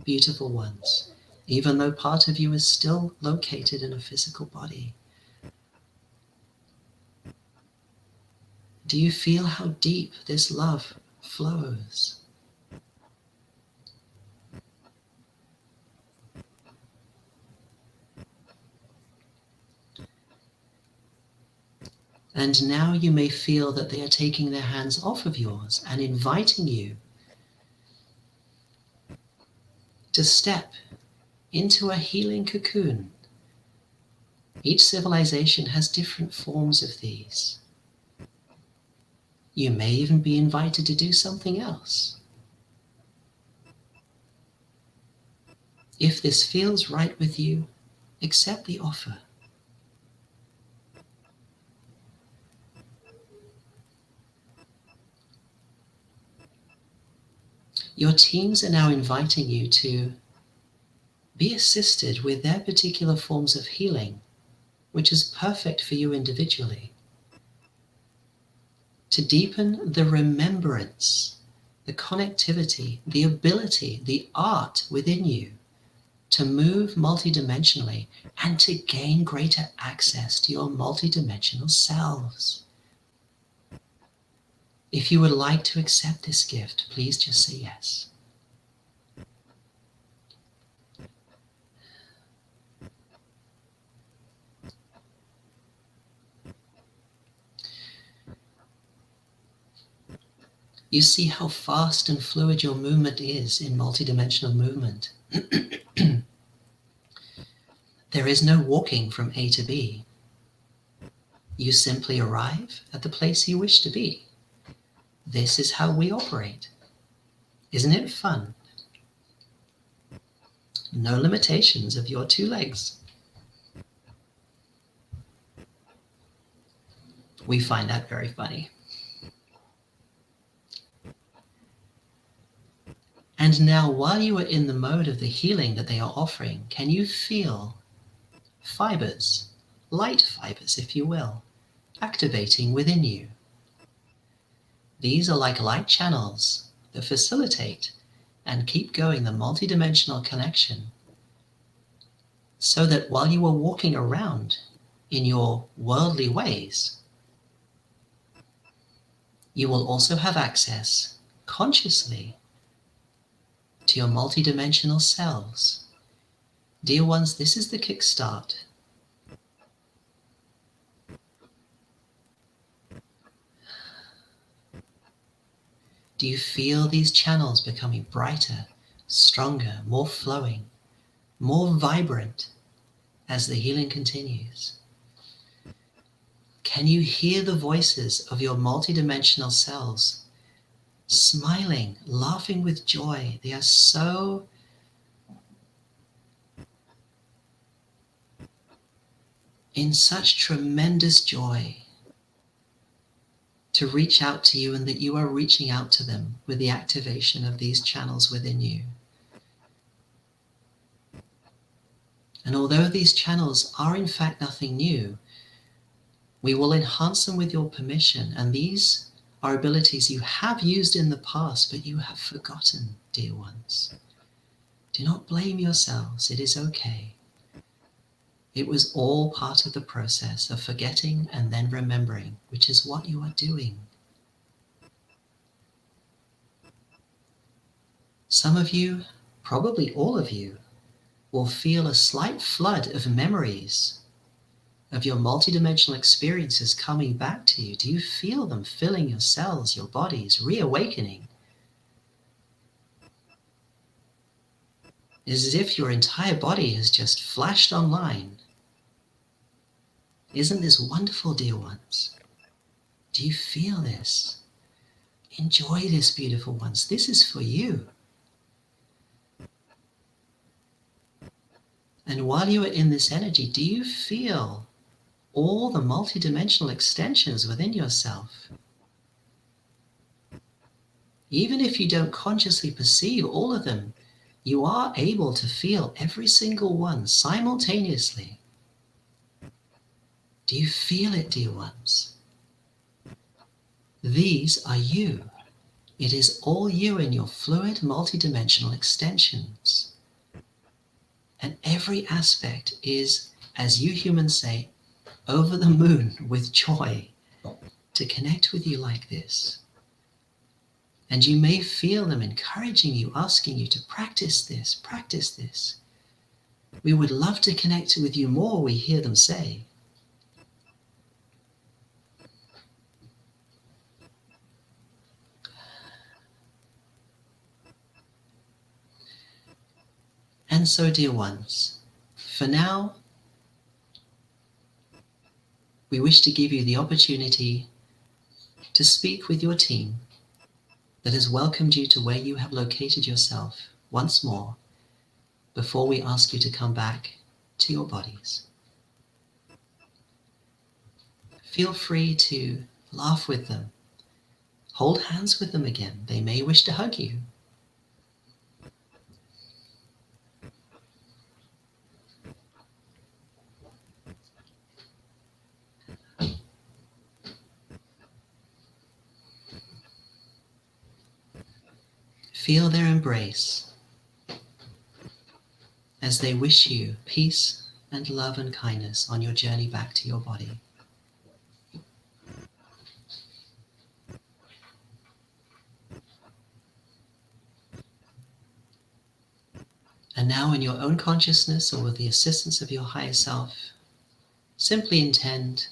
beautiful ones, even though part of you is still located in a physical body. Do you feel how deep this love flows? And now you may feel that they are taking their hands off of yours and inviting you to step into a healing cocoon. Each civilization has different forms of these. You may even be invited to do something else. If this feels right with you, accept the offer. Your teams are now inviting you to be assisted with their particular forms of healing, which is perfect for you individually. To deepen the remembrance, the connectivity, the ability, the art within you to move multidimensionally and to gain greater access to your multidimensional selves. If you would like to accept this gift, please just say yes. You see how fast and fluid your movement is in multidimensional movement. There is no walking from A to B. You simply arrive at the place you wish to be. This is how we operate. Isn't it fun? No limitations of your two legs. We find that very funny. And now, while you are in the mode of the healing that they are offering, can you feel fibers, light fibers, if you will, activating within you? These are like light channels that facilitate and keep going the multidimensional connection, so that while you are walking around in your worldly ways, you will also have access consciously to your multidimensional selves, Dear ones, this is the kickstart. Do you feel these channels becoming brighter, stronger, more flowing, more vibrant as the healing continues? Can you hear the voices of your multidimensional selves smiling, laughing with joy? They are so in such tremendous joy to reach out to you, and that you are reaching out to them with the activation of these channels within you. And although these channels are in fact nothing new, we will enhance them with your permission, and these are abilities you have used in the past, but you have forgotten, dear ones. Do not blame yourselves, it is okay. It was all part of the process of forgetting and then remembering, which is what you are doing. Some of you, probably all of you, will feel a slight flood of memories of your multidimensional experiences coming back to you. Do you feel them filling your cells, your bodies, reawakening? It is as if your entire body has just flashed online. Isn't this wonderful, dear ones? Do you feel this? Enjoy this, beautiful ones. This is for you. And while you are in this energy, do you feel all the multidimensional extensions within yourself? Even if you don't consciously perceive all of them, you are able to feel every single one simultaneously. Do you feel it, dear ones? These are you. It is all you in your fluid multidimensional extensions. And every aspect is, as you humans say, over the moon with joy to connect with you like this. And you may feel them encouraging you, asking you to practice this, practice this. We would love to connect with you more, we hear them say. And so, dear ones, for now, we wish to give you the opportunity to speak with your team that has welcomed you to where you have located yourself once more before we ask you to come back to your bodies. Feel free to laugh with them, hold hands with them again. They may wish to hug you. Feel their embrace as they wish you peace and love and kindness on your journey back to your body. And now, in your own consciousness or with the assistance of your higher self, simply intend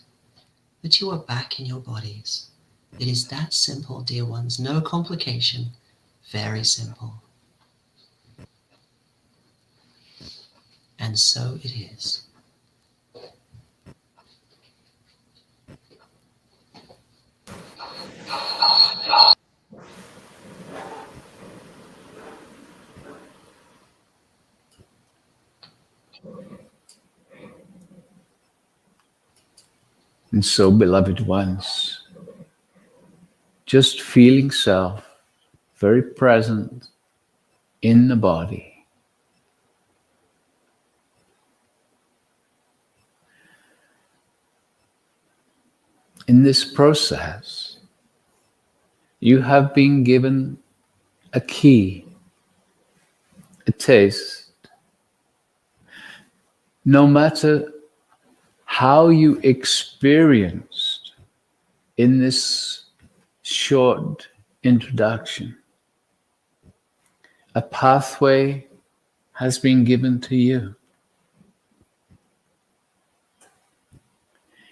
that you are back in your bodies. It is that simple, dear ones, no complication, very simple. And so it is. And so, beloved ones, just feeling self very present in the body. In this process, you have been given a key, a taste. No matter how you experienced in this short introduction, a pathway has been given to you.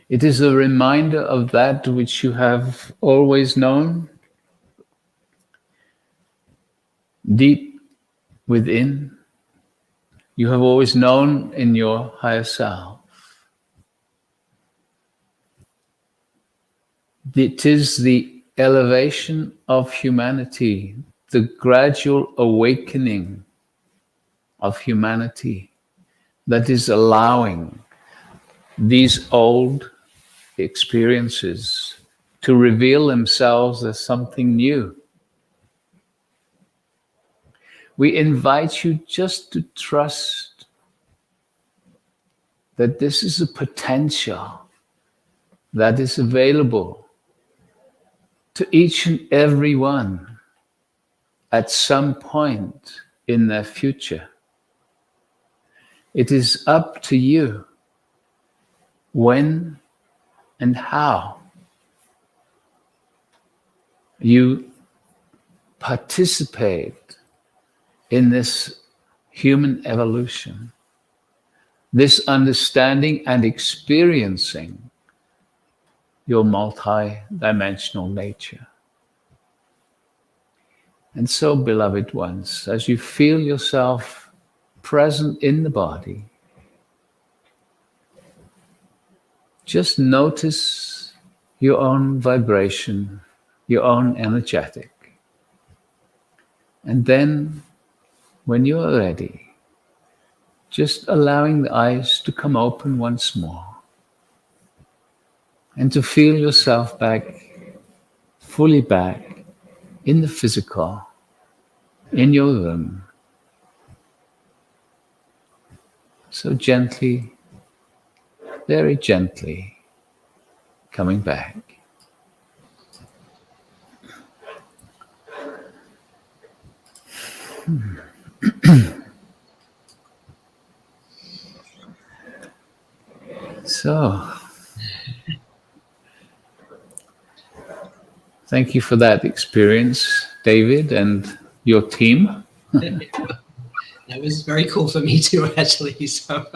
It is a reminder of that which you have always known, deep within. You have always known in your higher self. It is the elevation of humanity, the gradual awakening of humanity that is allowing these old experiences to reveal themselves as something new. We invite you just to trust that this is a potential that is available to each and every one at some point in their future. It is up to you when and how you participate in this human evolution, this understanding and experiencing your multi-dimensional nature. And so, beloved ones, as you feel yourself present in the body, just notice your own vibration, your own energetic. And then, when you are ready, just allowing the eyes to come open once more and to feel yourself fully back in the physical, in your room. So gently, very gently, coming back. So, thank you for that experience, David, and your team. That was very cool for me too, actually. So,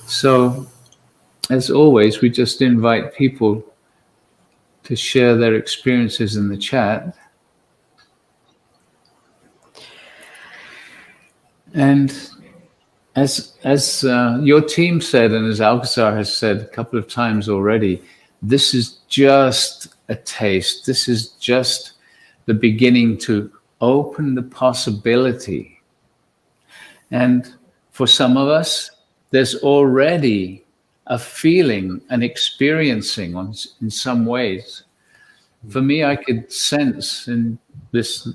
So, as always, we just invite people to share their experiences in the chat. And as your team said, and as Alcazar has said a couple of times already, this is just a taste. This is just the beginning to open the possibility. And for some of us, there's already a feeling, an experiencing in some ways. For me, I could sense in this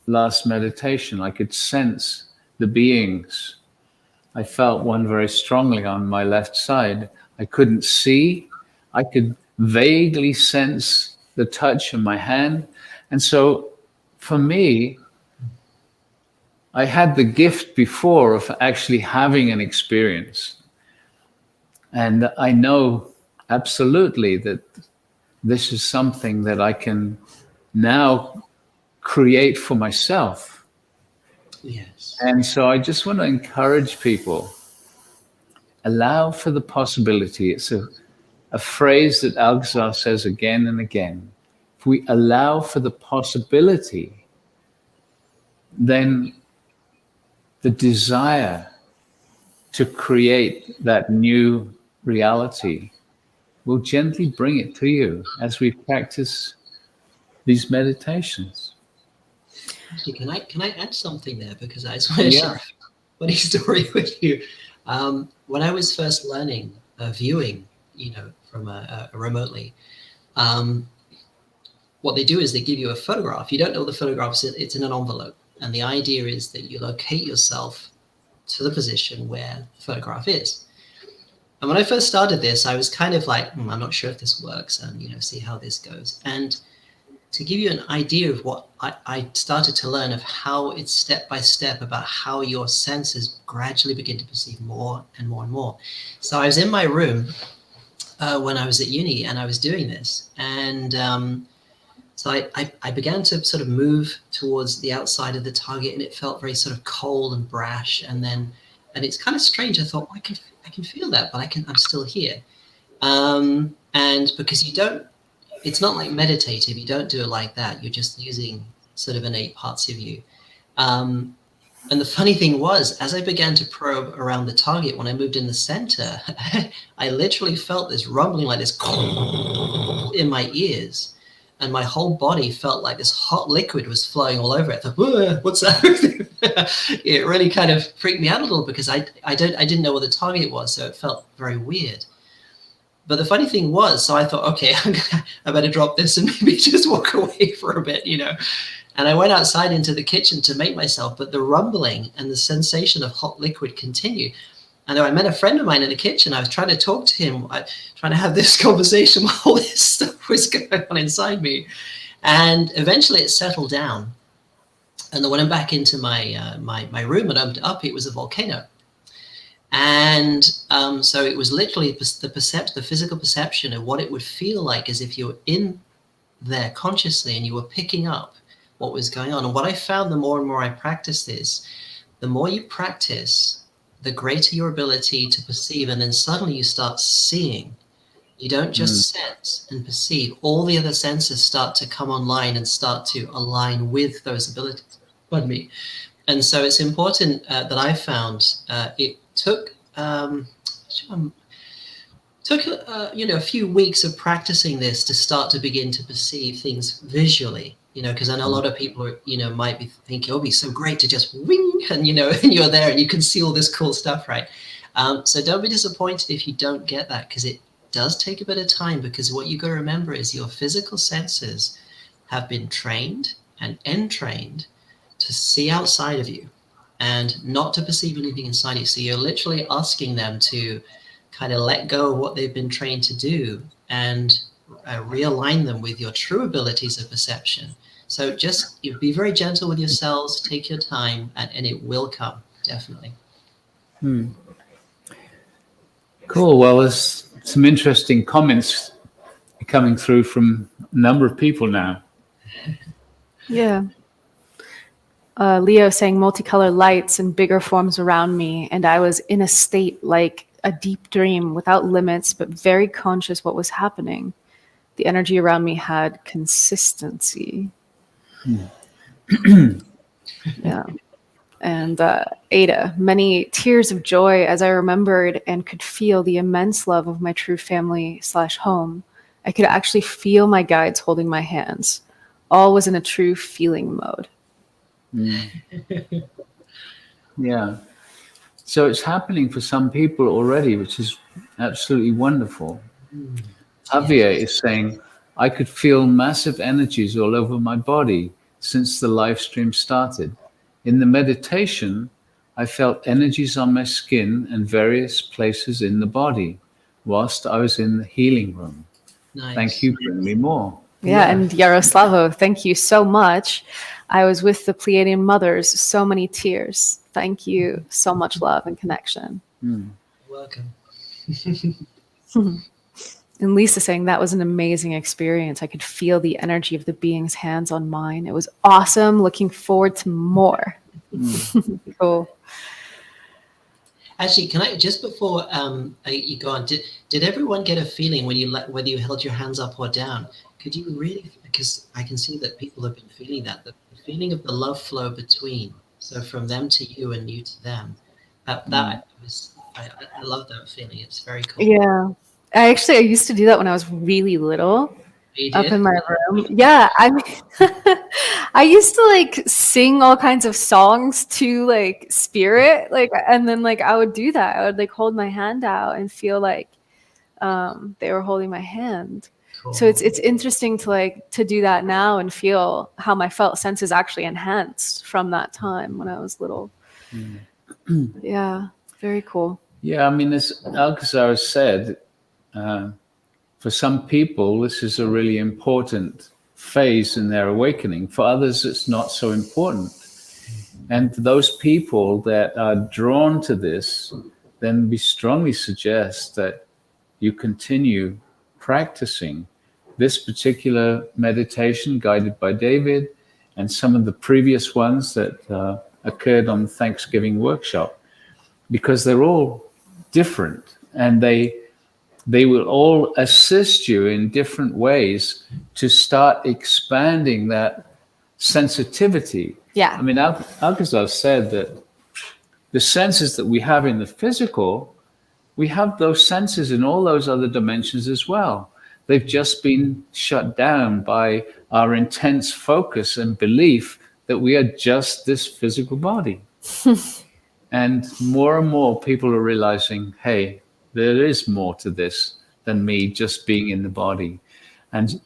last meditation, I could sense the beings. I felt one very strongly on my left side. I couldn't see. I could vaguely sense the touch of my hand. And so for me, I had the gift before of actually having an experience. And I know absolutely that this is something that I can now create for myself. yes. And so I just want to encourage people, allow for the possibility. It's a phrase that Alcazar says again and again. If we allow for the possibility, then the desire to create that new reality will gently bring it to you as we practice these meditations. Actually, can I add something there, because I just want to share a funny story with you. When I was first learning viewing, from remotely, what they do is they give you a photograph. You don't know the photograph; it's in an envelope, and the idea is that you locate yourself to the position where the photograph is. And when I first started this, I was kind of like, I'm not sure if this works, and see how this goes. And to give you an idea of what I started to learn of how it's step by step about how your senses gradually begin to perceive more and more and more. So I was in my room when I was at uni, and I was doing this. And So I began to sort of move towards the outside of the target, and it felt very sort of cold and brash. And it's kind of strange. I thought, well, I can feel that, but I'm still here. And because it's not like meditative. You don't do it like that. You're just using sort of innate parts of you. And the funny thing was, as I began to probe around the target, when I moved in the center, I literally felt this rumbling like this in my ears. And my whole body felt like this hot liquid was flowing all over it. I thought, what's that? It really kind of freaked me out a little because I didn't know what the target was. So it felt very weird. But the funny thing was, so I thought, okay, I better drop this and maybe just walk away for a bit, And I went outside into the kitchen to make myself, but the rumbling and the sensation of hot liquid continued. And I met a friend of mine in the kitchen. I was trying to talk to him, trying to have this conversation while all this stuff was going on inside me. And eventually it settled down. And then when I'm back into my my room and opened it up, it was a volcano. And so it was literally the physical perception of what it would feel like as if you were in there consciously and you were picking up what was going on. And what I found the more and more I practiced this, the more you practice, the greater your ability to perceive. And then suddenly you start seeing. You don't just sense and perceive. All the other senses start to come online and start to align with those abilities. Pardon me. And so it's important that I found it took a few weeks of practicing this to start to begin to perceive things visually, because I know a lot of people might be thinking, it'll be so great to just wing and and you're there and you can see all this cool stuff, right? So don't be disappointed if you don't get that, because it does take a bit of time, because what you got to remember is your physical senses have been trained and entrained to see outside of you and not to perceive anything inside you. So you're literally asking them to kind of let go of what they've been trained to do and realign them with your true abilities of perception. So just be very gentle with yourselves, take your time, and it will come, definitely. Cool. Well, there's some interesting comments coming through from a number of people now. Yeah. Leo saying multicolored lights and bigger forms around me, and I was in a state like a deep dream without limits, but very conscious what was happening. The energy around me had consistency. Yeah. And Ada, many tears of joy as I remembered and could feel the immense love of my true family / home. I could actually feel my guides holding my hands. All was in a true feeling mode. Yeah. So it's happening for some people already, which is absolutely wonderful. Javier is saying, I could feel massive energies all over my body since the live stream started. In the meditation, I felt energies on my skin and various places in the body whilst I was in the healing room. Nice. Thank you, bring me more. Yeah, and Yaroslavo, thank you so much. I was with the Pleiadian mothers, so many tears. Thank you, so much love and connection. You're welcome. And Lisa saying that was an amazing experience. I could feel the energy of the being's hands on mine. It was awesome. Looking forward to more. Cool. Actually, can I just before you go on? Did everyone get a feeling whether you held your hands up or down? Could you really? Because I can see that people have been feeling that the feeling of the love flow between. So from them to you and you to them. I love that feeling. It's very cool. Yeah. I used to do that when I was really little. You Up did? in my room. Yeah. I used to sing all kinds of songs to spirit, and then I would do that. I would hold my hand out and feel like they were holding my hand. Cool. So it's interesting to do that now and feel how my felt senses actually enhanced from that time when I was little. Yeah, very cool. Yeah, I mean, as Alcazar said, for some people, this is a really important phase in their awakening. For others, it's not so important. And for those people that are drawn to this, then we strongly suggest that you continue practicing this particular meditation guided by David and some of the previous ones that occurred on the Thanksgiving workshop, because they're all different, and they will all assist you in different ways to start expanding that sensitivity. Yeah. I mean, Alcazar said that the senses that we have in the physical, we have those senses in all those other dimensions as well. They've just been shut down by our intense focus and belief that we are just this physical body. And more people are realizing, hey, there is more to this than me just being in the body. And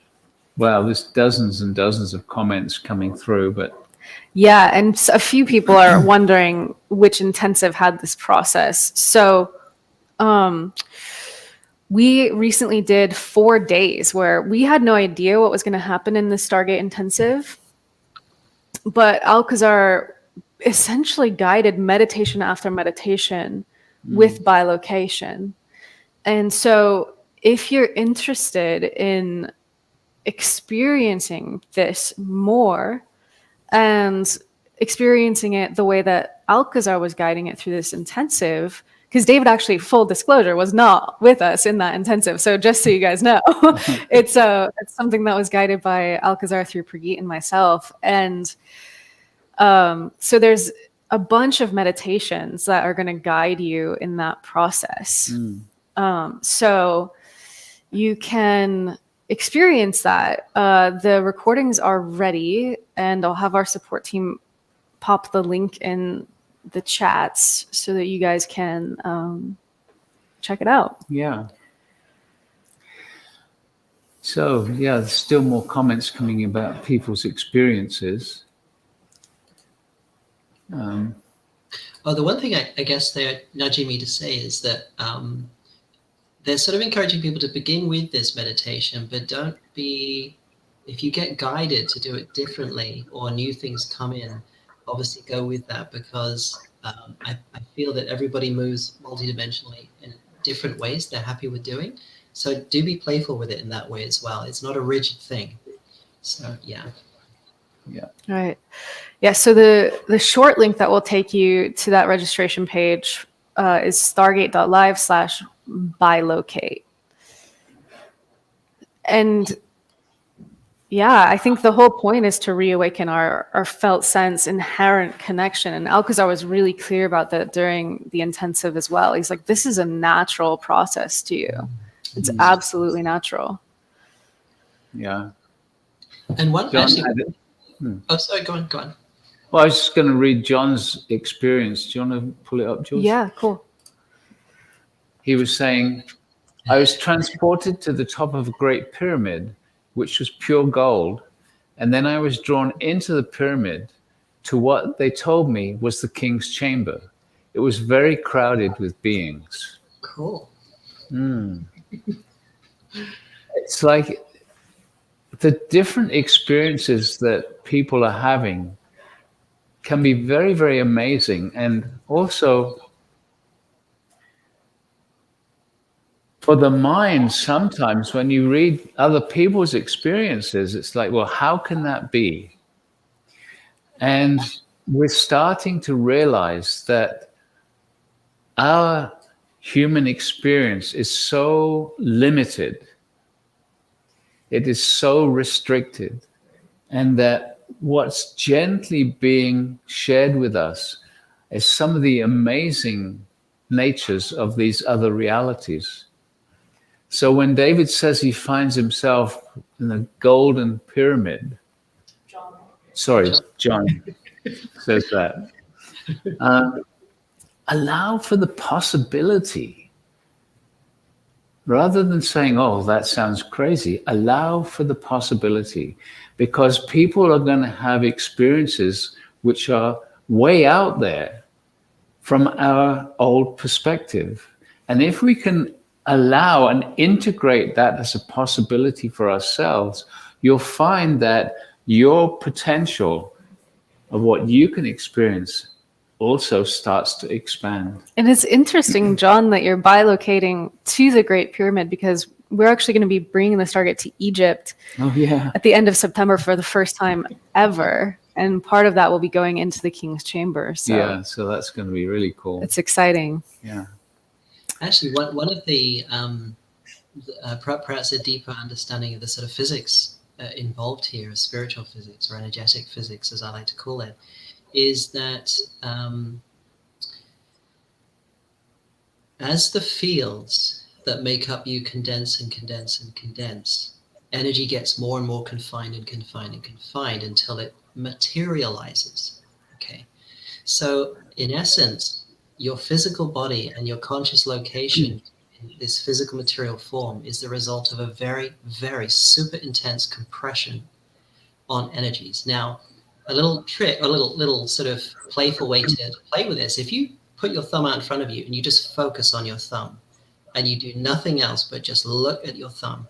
well, there's dozens and dozens of comments coming through, but yeah, and a few people are wondering which intensive had this process. So we recently did 4 days where we had no idea what was going to happen in the Stargate intensive, but Alcazar essentially guided meditation after meditation with bilocation. And so if you're interested in experiencing this more and experiencing it the way that Alcazar was guiding it through this intensive, because David actually, full disclosure, was not with us in that intensive. So just so you guys know, it's something that was guided by Alcazar through Prageet and myself. And so there's a bunch of meditations that are going to guide you in that process. So you can experience that. The recordings are ready, and I'll have our support team pop the link in the chats so that you guys can check it out. yeah. So yeah, there's still more comments coming about people's experiences. The one thing I guess they're nudging me to say is that they're sort of encouraging people to begin with this meditation, but don't be, if you get guided to do it differently or new things come in, obviously go with that, because I feel that everybody moves multidimensionally in different ways they're happy with doing. So do be playful with it in that way as well. It's not a rigid thing. So yeah. Yeah. All right. Yeah. So the short link that will take you to that registration page is stargate.live/bilocate. And yeah, I think the whole point is to reawaken our felt sense, inherent connection. And Alcazar was really clear about that during the intensive as well. He's like, this is a natural process to you. It's absolutely natural. Yeah. And one John, actually. Oh, sorry. Go on. Well, I was just going to read John's experience. Do you want to pull it up, Jules? Yeah, cool. He was saying, I was transported to the top of a great pyramid, which was pure gold. And then I was drawn into the pyramid to what they told me was the king's chamber. It was very crowded with beings. Cool. It's like the different experiences that people are having can be very, very amazing. And also for the mind, sometimes when you read other people's experiences, it's like, well, how can that be? And we're starting to realize that our human experience is so limited. It is so restricted. And that what's gently being shared with us is some of the amazing natures of these other realities. So when David says he finds himself in the golden pyramid, John says that, allow for the possibility. Rather than saying, oh, that sounds crazy, allow for the possibility, because people are going to have experiences which are way out there from our old perspective. And if we can allow and integrate that as a possibility for ourselves, you'll find that your potential of what you can experience also starts to expand. And it's interesting, John, that you're bilocating to the Great Pyramid, because we're actually going to be bringing the Stargate to Egypt Oh, yeah. at the end of September for the first time ever. And part of that will be going into the King's Chamber. So Yeah, so that's going to be really cool. it's exciting. Yeah. Actually, one of the perhaps a deeper understanding of the sort of physics involved here, spiritual physics or energetic physics, as I like to call it, is that as the fields that make up you condense and condense and condense, energy gets more and more confined and confined and confined until it materializes. Okay, so in essence, your physical body and your conscious location in this physical material form is the result of a very, very super intense compression on energies. Now, a little trick, a little sort of playful way to play with this, if you put your thumb out in front of you and you just focus on your thumb and you do nothing else but just look at your thumb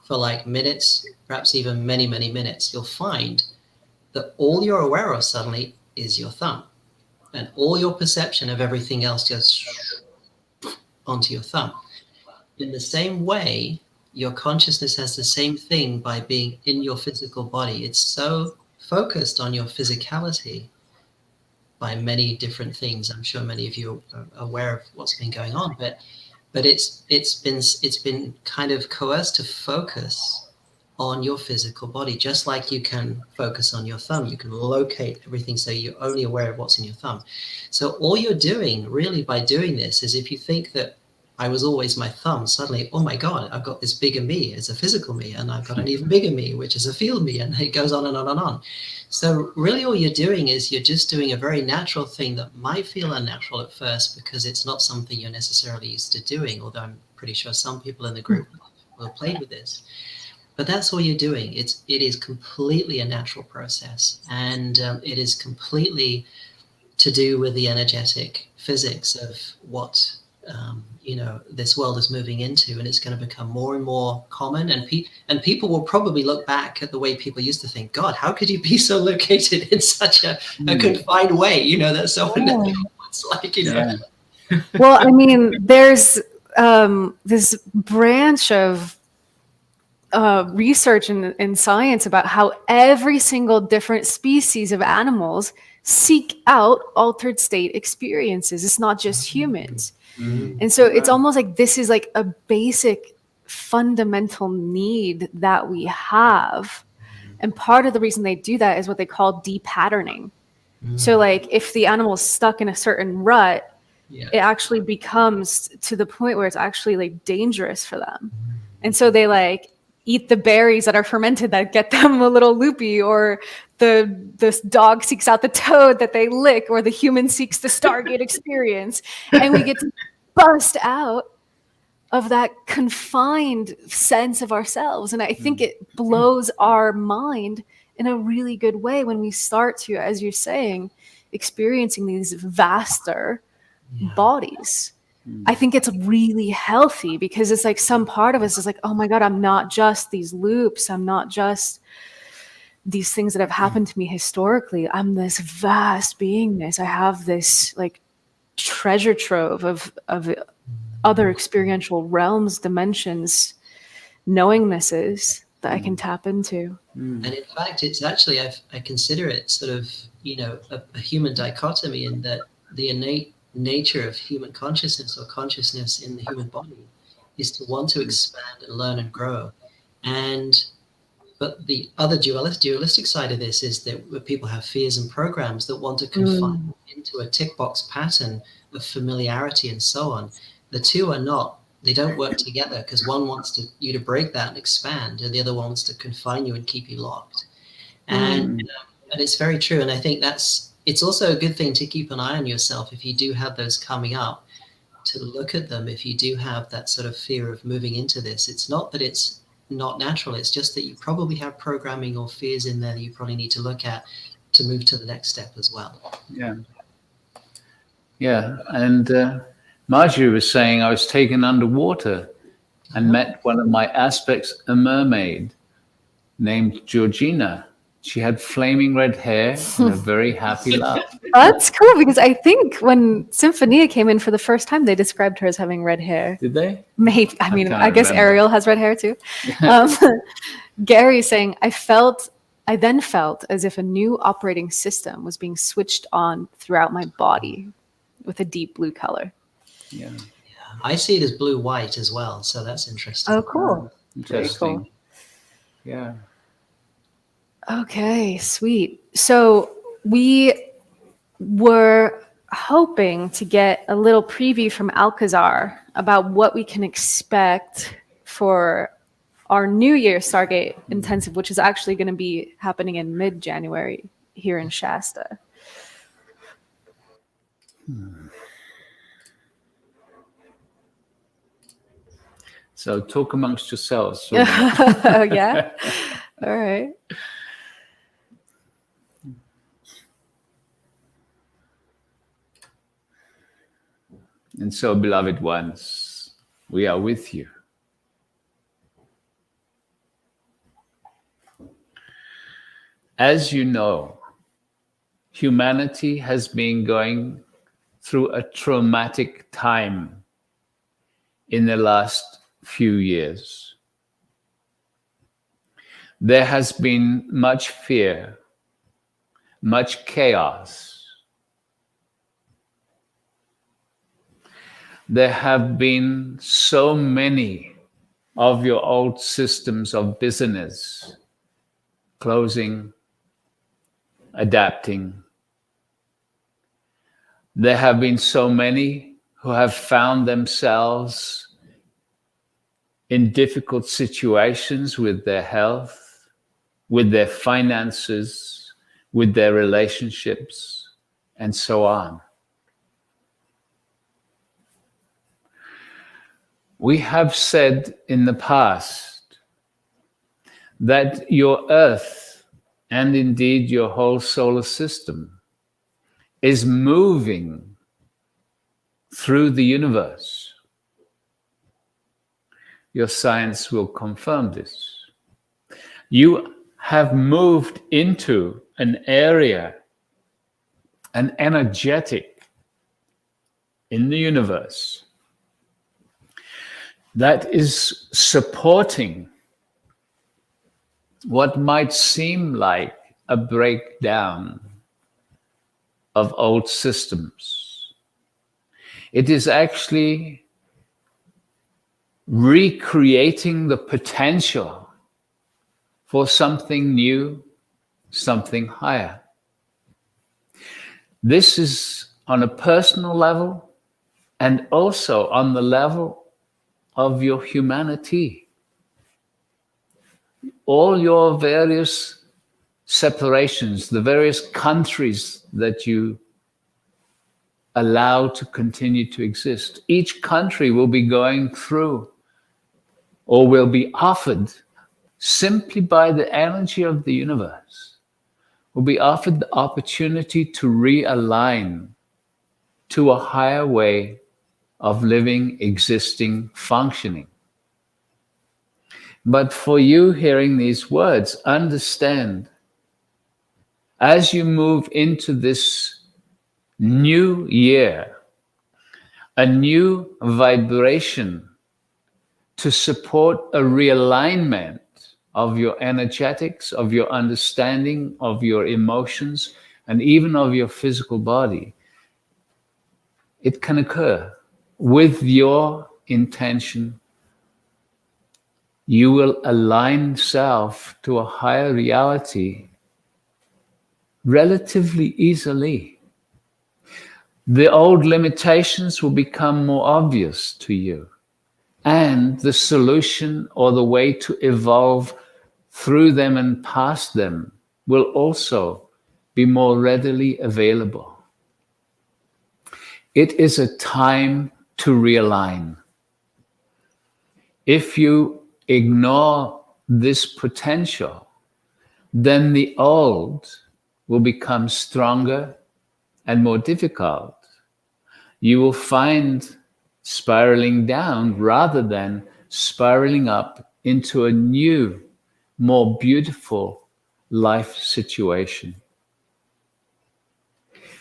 for like minutes, perhaps even many, many minutes, you'll find that all you're aware of suddenly is your thumb. And all your perception of everything else goes onto your thumb. In the same way, your consciousness has the same thing by being in your physical body. It's so focused on your physicality by many different things. I'm sure many of you are aware of what's been going on, but it's been kind of coerced to focus on your physical body, just like you can focus on your thumb. You can locate everything, so you're only aware of what's in your thumb. So all you're doing really by doing this is, if you think that I was always my thumb, suddenly, oh my God, I've got this bigger me as a physical me, and I've got an even bigger me, which is a field me, and it goes on and on and on. So really all you're doing is you're just doing a very natural thing that might feel unnatural at first because it's not something you're necessarily used to doing, although I'm pretty sure some people in the group will have played with this. But that's all you're doing. It is completely a natural process, and it is completely to do with the energetic physics of what this world is moving into, and it's going to become more and more common. And people will probably look back at the way people used to think, God, how could you be so located in such a confined way? That's so unnatural. It's like, Yeah. Well, I mean, there's this branch of research in science about how every single different species of animals seek out altered state experiences. It's not just humans. And so it's almost like this is like a basic fundamental need that we have. And part of the reason they do that is what they call depatterning. So like if the animal's stuck in a certain rut, it actually becomes to the point where it's actually like dangerous for them. And so they like eat the berries that are fermented that get them a little loopy, or the dog seeks out the toad that they lick, or the human seeks the Stargate experience. And we get to bust out of that confined sense of ourselves. And I think it blows our mind in a really good way when we start to, as you're saying, experiencing these vaster bodies. I think it's really healthy because it's like some part of us is like, oh my God, I'm not just these loops. I'm not just these things that have happened to me historically. I'm this vast beingness. I have this like treasure trove of other experiential realms, dimensions, knowingnesses that I can tap into. And in fact, it's actually, I consider it sort of, a human dichotomy, in that the innate nature of human consciousness, or consciousness in the human body, is to want to expand and learn and grow. But the other dualistic side of this is that people have fears and programs that want to confine into a tick box pattern of familiarity and so on. The two are not, they don't work together, because one wants you to break that and expand, and the other one wants to confine you and keep you locked. And it's very true. And I think it's also a good thing to keep an eye on yourself if you do have those coming up, to look at them. If you do have that sort of fear of moving into this, it's not that it's not natural. It's just that you probably have programming or fears in there that you probably need to look at to move to the next step as well. Yeah. And Marjorie was saying I was taken underwater and met one of my aspects, a mermaid named Georgina. She had flaming red hair and a very happy laugh. That's cool because I think when Symphonia came in for the first time, they described her as having red hair. Did they? Maybe. I mean, can't I guess remember. Ariel has red hair too. Gary saying, I then felt as if a new operating system was being switched on throughout my body with a deep blue color. Yeah. I see it as blue-white as well, so that's interesting. Oh, cool. Very Interesting. cool. Yeah. Okay, sweet. So we were hoping to get a little preview from Alcazar about what we can expect for our New Year Stargate Intensive, which is actually going to be happening in mid-January here in Shasta. So talk amongst yourselves. Oh, yeah? All right. And so, beloved ones, we are with you. As you know, humanity has been going through a traumatic time in the last few years. There has been much fear, much chaos. There have been so many of your old systems of business closing, adapting. There have been so many who have found themselves in difficult situations with their health, with their finances, with their relationships, and so on. We have said in the past that your Earth, and indeed your whole solar system, is moving through the universe. Your science will confirm this. You have moved into an area, an energetic in the universe that is supporting what might seem like a breakdown of old systems. It is actually recreating the potential for something new, something higher. This is on a personal level and also on the level of your humanity. All your various separations, the various countries that you allow to continue to exist, each country will be going through or will be offered simply by the energy of the universe, will be offered the opportunity to realign to a higher way of living, existing, functioning. But for you hearing these words, understand, as you move into this new year, a new vibration to support a realignment of your energetics, of your understanding, of your emotions, and even of your physical body, it can occur with your intention. You will align self to a higher reality relatively easily. The old limitations will become more obvious to you, and the solution or the way to evolve through them and past them will also be more readily available. It is a time to realign. If you ignore this potential, then the old will become stronger and more difficult. You will find spiraling down rather than spiraling up into a new, more beautiful life situation.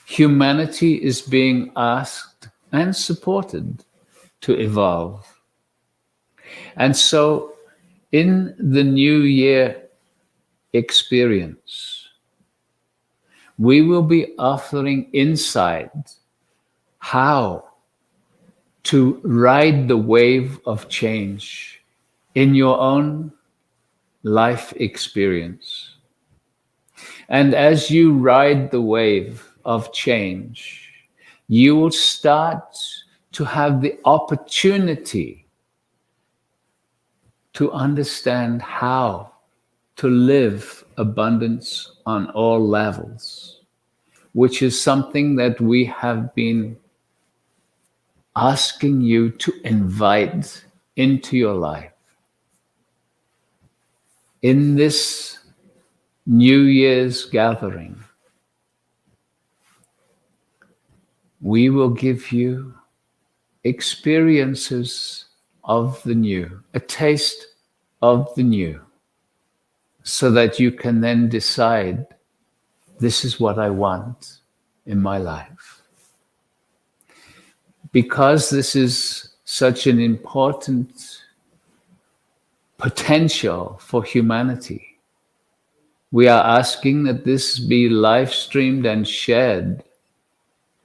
Humanity is being asked and supported to evolve. And so, in the New Year experience, we will be offering insight how to ride the wave of change in your own life experience. And as you ride the wave of change, you will start to have the opportunity to understand how to live abundance on all levels, which is something that we have been asking you to invite into your life. In this New Year's gathering, we will give you experiences of the new, a taste of the new, so that you can then decide, this is what I want in my life. Because this is such an important potential for humanity, we are asking that this be live streamed and shared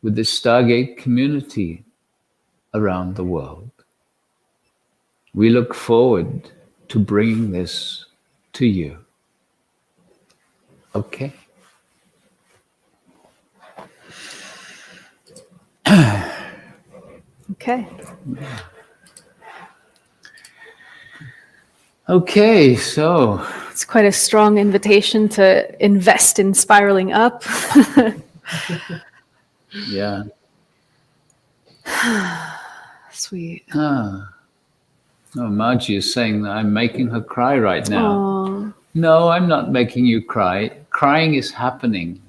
with the Stargate community around the world. We look forward to bringing this to you. Okay? Okay. Okay, so It's quite a strong invitation to invest in spiraling up. yeah. Sweet. Oh, Margie is saying that I'm making her cry right now. Aw. No, I'm not making you cry. Crying is happening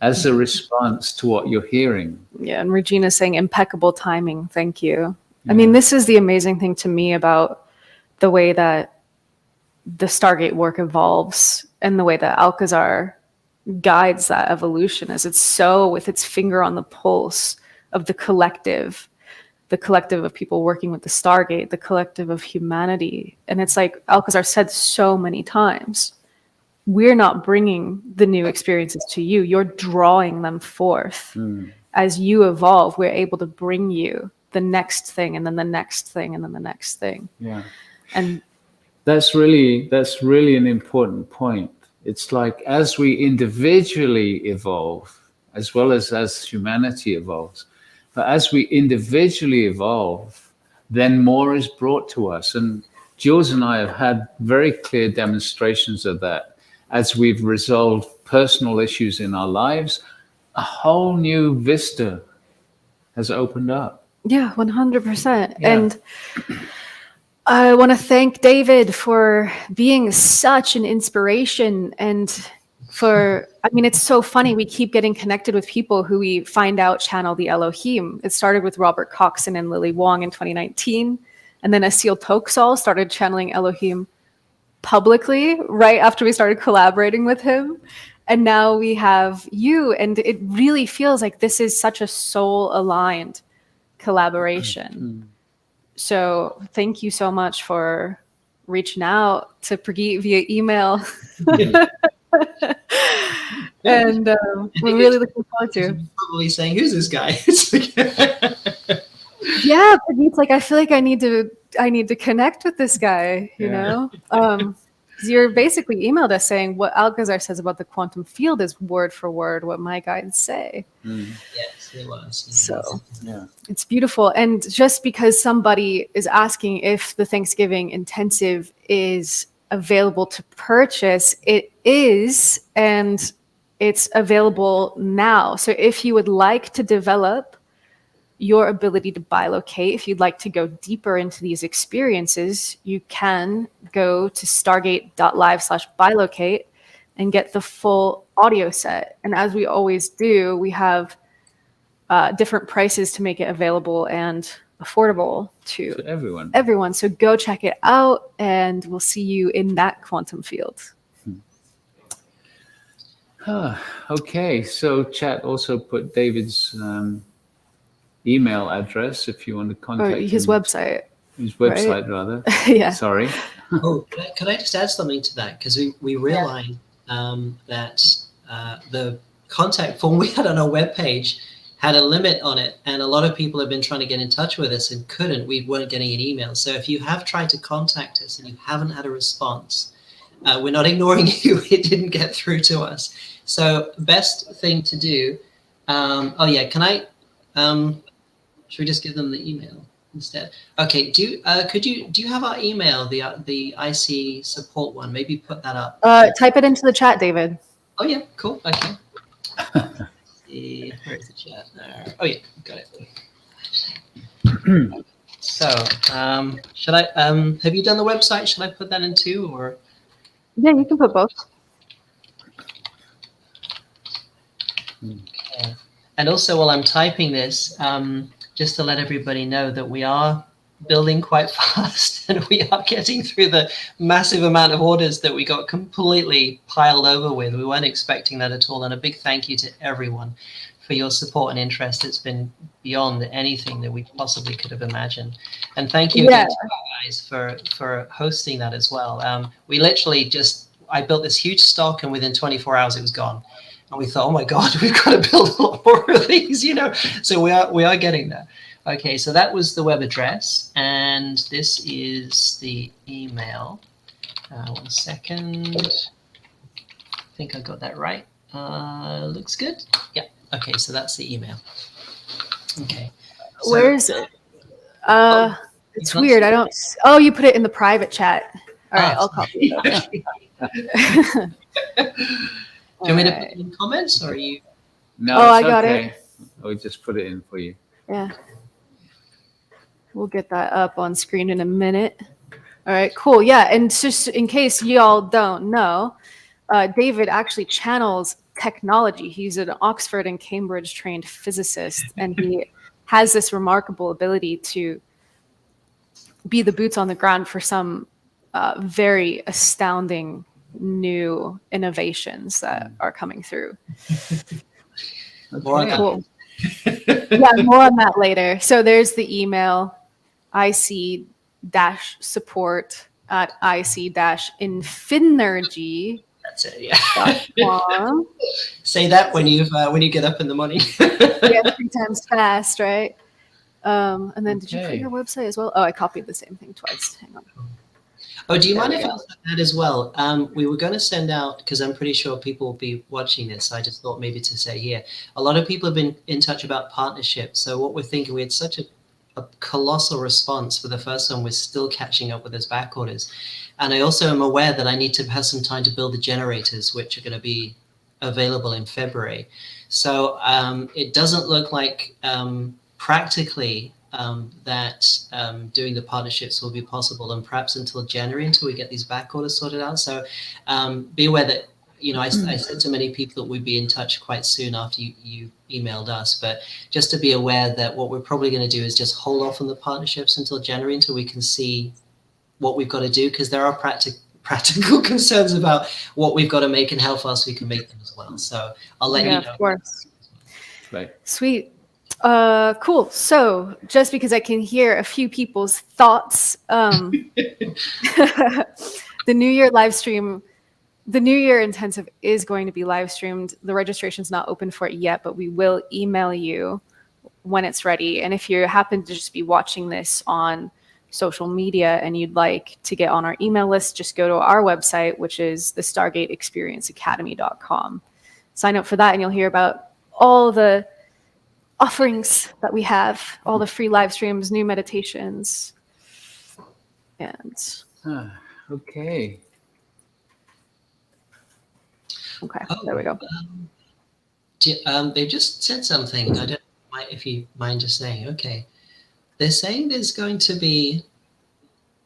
as a response to what you're hearing. Yeah, and Regina's saying impeccable timing. Thank you. I mean, this is the amazing thing to me about the way that the Stargate work evolves and the way that Alcazar guides that evolution, as it's so with its finger on the pulse of the collective of people working with the Stargate, the collective of humanity. And it's like Alcazar said so many times, we're not bringing the new experiences to you. You're drawing them forth. As you evolve, we're able to bring you the next thing, and then the next thing, and then the next thing. Yeah. And That's really an important point. It's like as we individually evolve, as well as humanity evolves, but as we individually evolve, then more is brought to us. And Jules and I have had very clear demonstrations of that. As we've resolved personal issues in our lives, a whole new vista has opened up. yeah, 100%. Yeah. And I want to thank David for being such an inspiration, and I mean, it's so funny. We keep getting connected with people who we find out channel the Elohim. It started with Robert Coxon and Lily Wong in 2019. And then Asil Toksal started channeling Elohim publicly right after we started collaborating with him. And now we have you. And it really feels like this is such a soul-aligned collaboration. So thank you so much for reaching out to Prageet via email. And we're really looking forward to. Probably saying, "Who's this guy?" Yeah, Prageet's like, I feel like I need to connect with this guy. You know, 'cause you're basically emailed us saying what Alcazar says about the quantum field is word for word what my guides say. Yes, it was. So Yeah. it's beautiful. And just because somebody is asking if the Thanksgiving intensive is available to purchase, it is, and it's available now. So if you would like to develop your ability to bilocate, if you'd like to go deeper into these experiences, you can go to stargate.live/bilocate and get the full audio set. And as we always do, we have different prices to make it available and affordable to everyone. So go check it out, and we'll see you in that quantum field. Okay, so chat also put David's email address if you want to Or contact his him. website. His right? website, rather. Yeah. Sorry. Oh, could I just add something to that? Because we realized that the contact form we had on our webpage had a limit on it, and a lot of people have been trying to get in touch with us and couldn't. We weren't getting an email. So if you have tried to contact us and you haven't had a response, we're not ignoring you. It didn't get through to us. So best thing to do. Oh yeah, can I? Should we just give them the email instead? Okay. Do you have our email, the IC support one? Maybe put that up. Type it into the chat, David. Oh yeah, cool. Okay. See, where is the chat? There. Oh yeah, got it. So, should I? Have you done the website? Should I put that in too, or? Yeah, you can put both. Okay. And also, while I'm typing this, just to let everybody know that we are building quite fast and we are getting through the massive amount of orders that we got completely piled over with. We weren't expecting that at all. And a big thank you to everyone for your support and interest. It's been beyond anything that we possibly could have imagined. And thank you again to you guys for hosting that as well. We literally I built this huge stock, and within 24 hours it was gone. And we thought, oh my God, we've got to build a lot more of these, So we are getting there. Okay, so that was the web address, and this is the email. 1 second. I think I got that right. Looks good. Yeah. Okay, so that's the email. Okay. So, where is it? It's weird. I don't. Oh, you put it in the private chat. All right, I'll copy it. Do you want me to put it in comments, or are you? No, I it's got okay. it. I'll just put it in for you. Yeah. We'll get that up on screen in a minute. All right, cool. Yeah, and just in case y'all don't know, David actually channels technology. He's an Oxford and Cambridge trained physicist, and he has this remarkable ability to be the boots on the ground for some very astounding new innovations that are coming through. More on that. Cool. Yeah, more on that later. So there's the email, ic-support at ic-infinergy.com. That's it. Yeah. Say that when you get up in the morning. Yeah, 3 times fast, right? And then did you put your website as well? Oh, I copied the same thing twice. Hang on. Oh, do you mind if I said that as well? We were going to send out, because I'm pretty sure people will be watching this. I just thought maybe to say here, a lot of people have been in touch about partnerships. So what we're thinking, we had such a colossal response for the first one. We're still catching up with those back orders. And I also am aware that I need to have some time to build the generators, which are going to be available in February. So it doesn't look like practically that doing the partnerships will be possible, and perhaps until January, until we get these back orders sorted out. So be aware that, I said to many people that we'd be in touch quite soon after you emailed us, but just to be aware that what we're probably going to do is just hold off on the partnerships until January, until we can see what we've got to do, because there are practical concerns about what we've got to make and how fast we can make them as well. So I'll let you know. Of course. Right. Sweet. Cool. So just because I can hear a few people's thoughts, the New Year live stream, the New Year intensive is going to be live streamed. The registration's not open for it yet, but we will email you when it's ready. And if you happen to just be watching this on social media and you'd like to get on our email list, just go to our website, which is the StargateExperienceAcademy.com. Sign up for that and you'll hear about all the offerings that we have, all the free live streams, new meditations, and okay. There we go. They just said something. I don't know if you mind just saying. Okay, they're saying there's going to be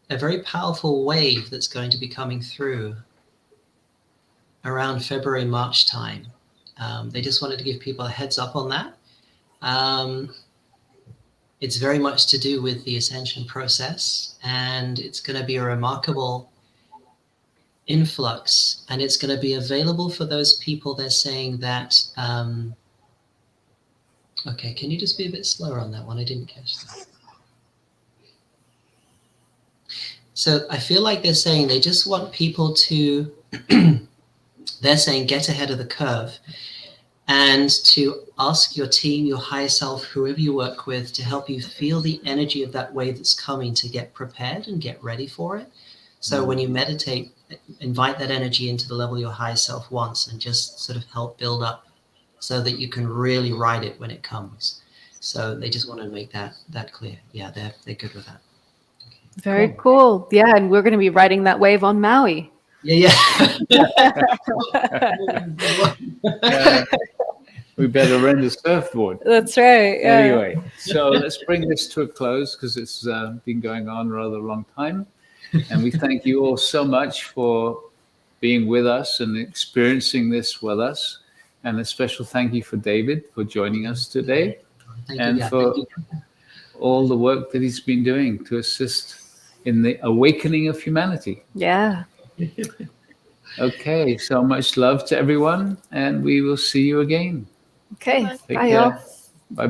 a very powerful wave that's going to be coming through around February, March time. They just wanted to give people a heads up on that. It's very much to do with the ascension process, and it's going to be a remarkable influx, and it's going to be available for those people. They're saying that. Okay, can you just be a bit slower on that one? I didn't catch that. So I feel like they're saying they just want people to, they're saying get ahead of the curve and to ask your team, your higher self, whoever you work with, to help you feel the energy of that wave that's coming, to get prepared and get ready for it. So when you meditate, invite that energy into the level your higher self wants and just sort of help build up so that you can really ride it when it comes. So they just want to make that clear. Yeah, they're good with that. Very cool. Yeah, and we're going to be riding that wave on Maui. Yeah. We better rent a surfboard. That's right. Yeah. Anyway, so let's bring this to a close because it's been going on rather a long time. And we thank you all so much for being with us and experiencing this with us. And a special thank you for David for joining us today. Thank you. For all the work that he's been doing to assist in the awakening of humanity. Yeah. Okay, so much love to everyone, and we will see you again. Okay. Take Bye, care. y'all.